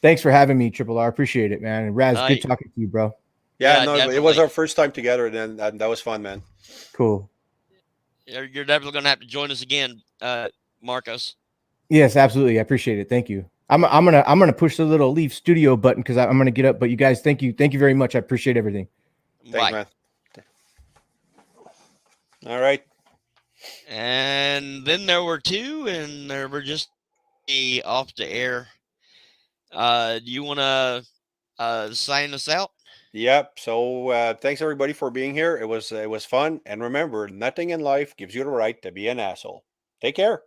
Thanks for having me, Triple R. Appreciate it, man. And Raz, good talking to you, bro. Yeah, no, it was our first time together, and that was fun, man. Cool. You're definitely going to have to join us again, Marcos. Yes, absolutely. I appreciate it. Thank you. I'm gonna push the little leave studio button because I'm gonna get up. But you guys, thank you very much. I appreciate everything. Thanks, man. All right. And then there were 2, and there were just off the air. Do you want to sign us out? Yep. So thanks everybody for being here. It was fun. And remember, nothing in life gives you the right to be an asshole. Take care.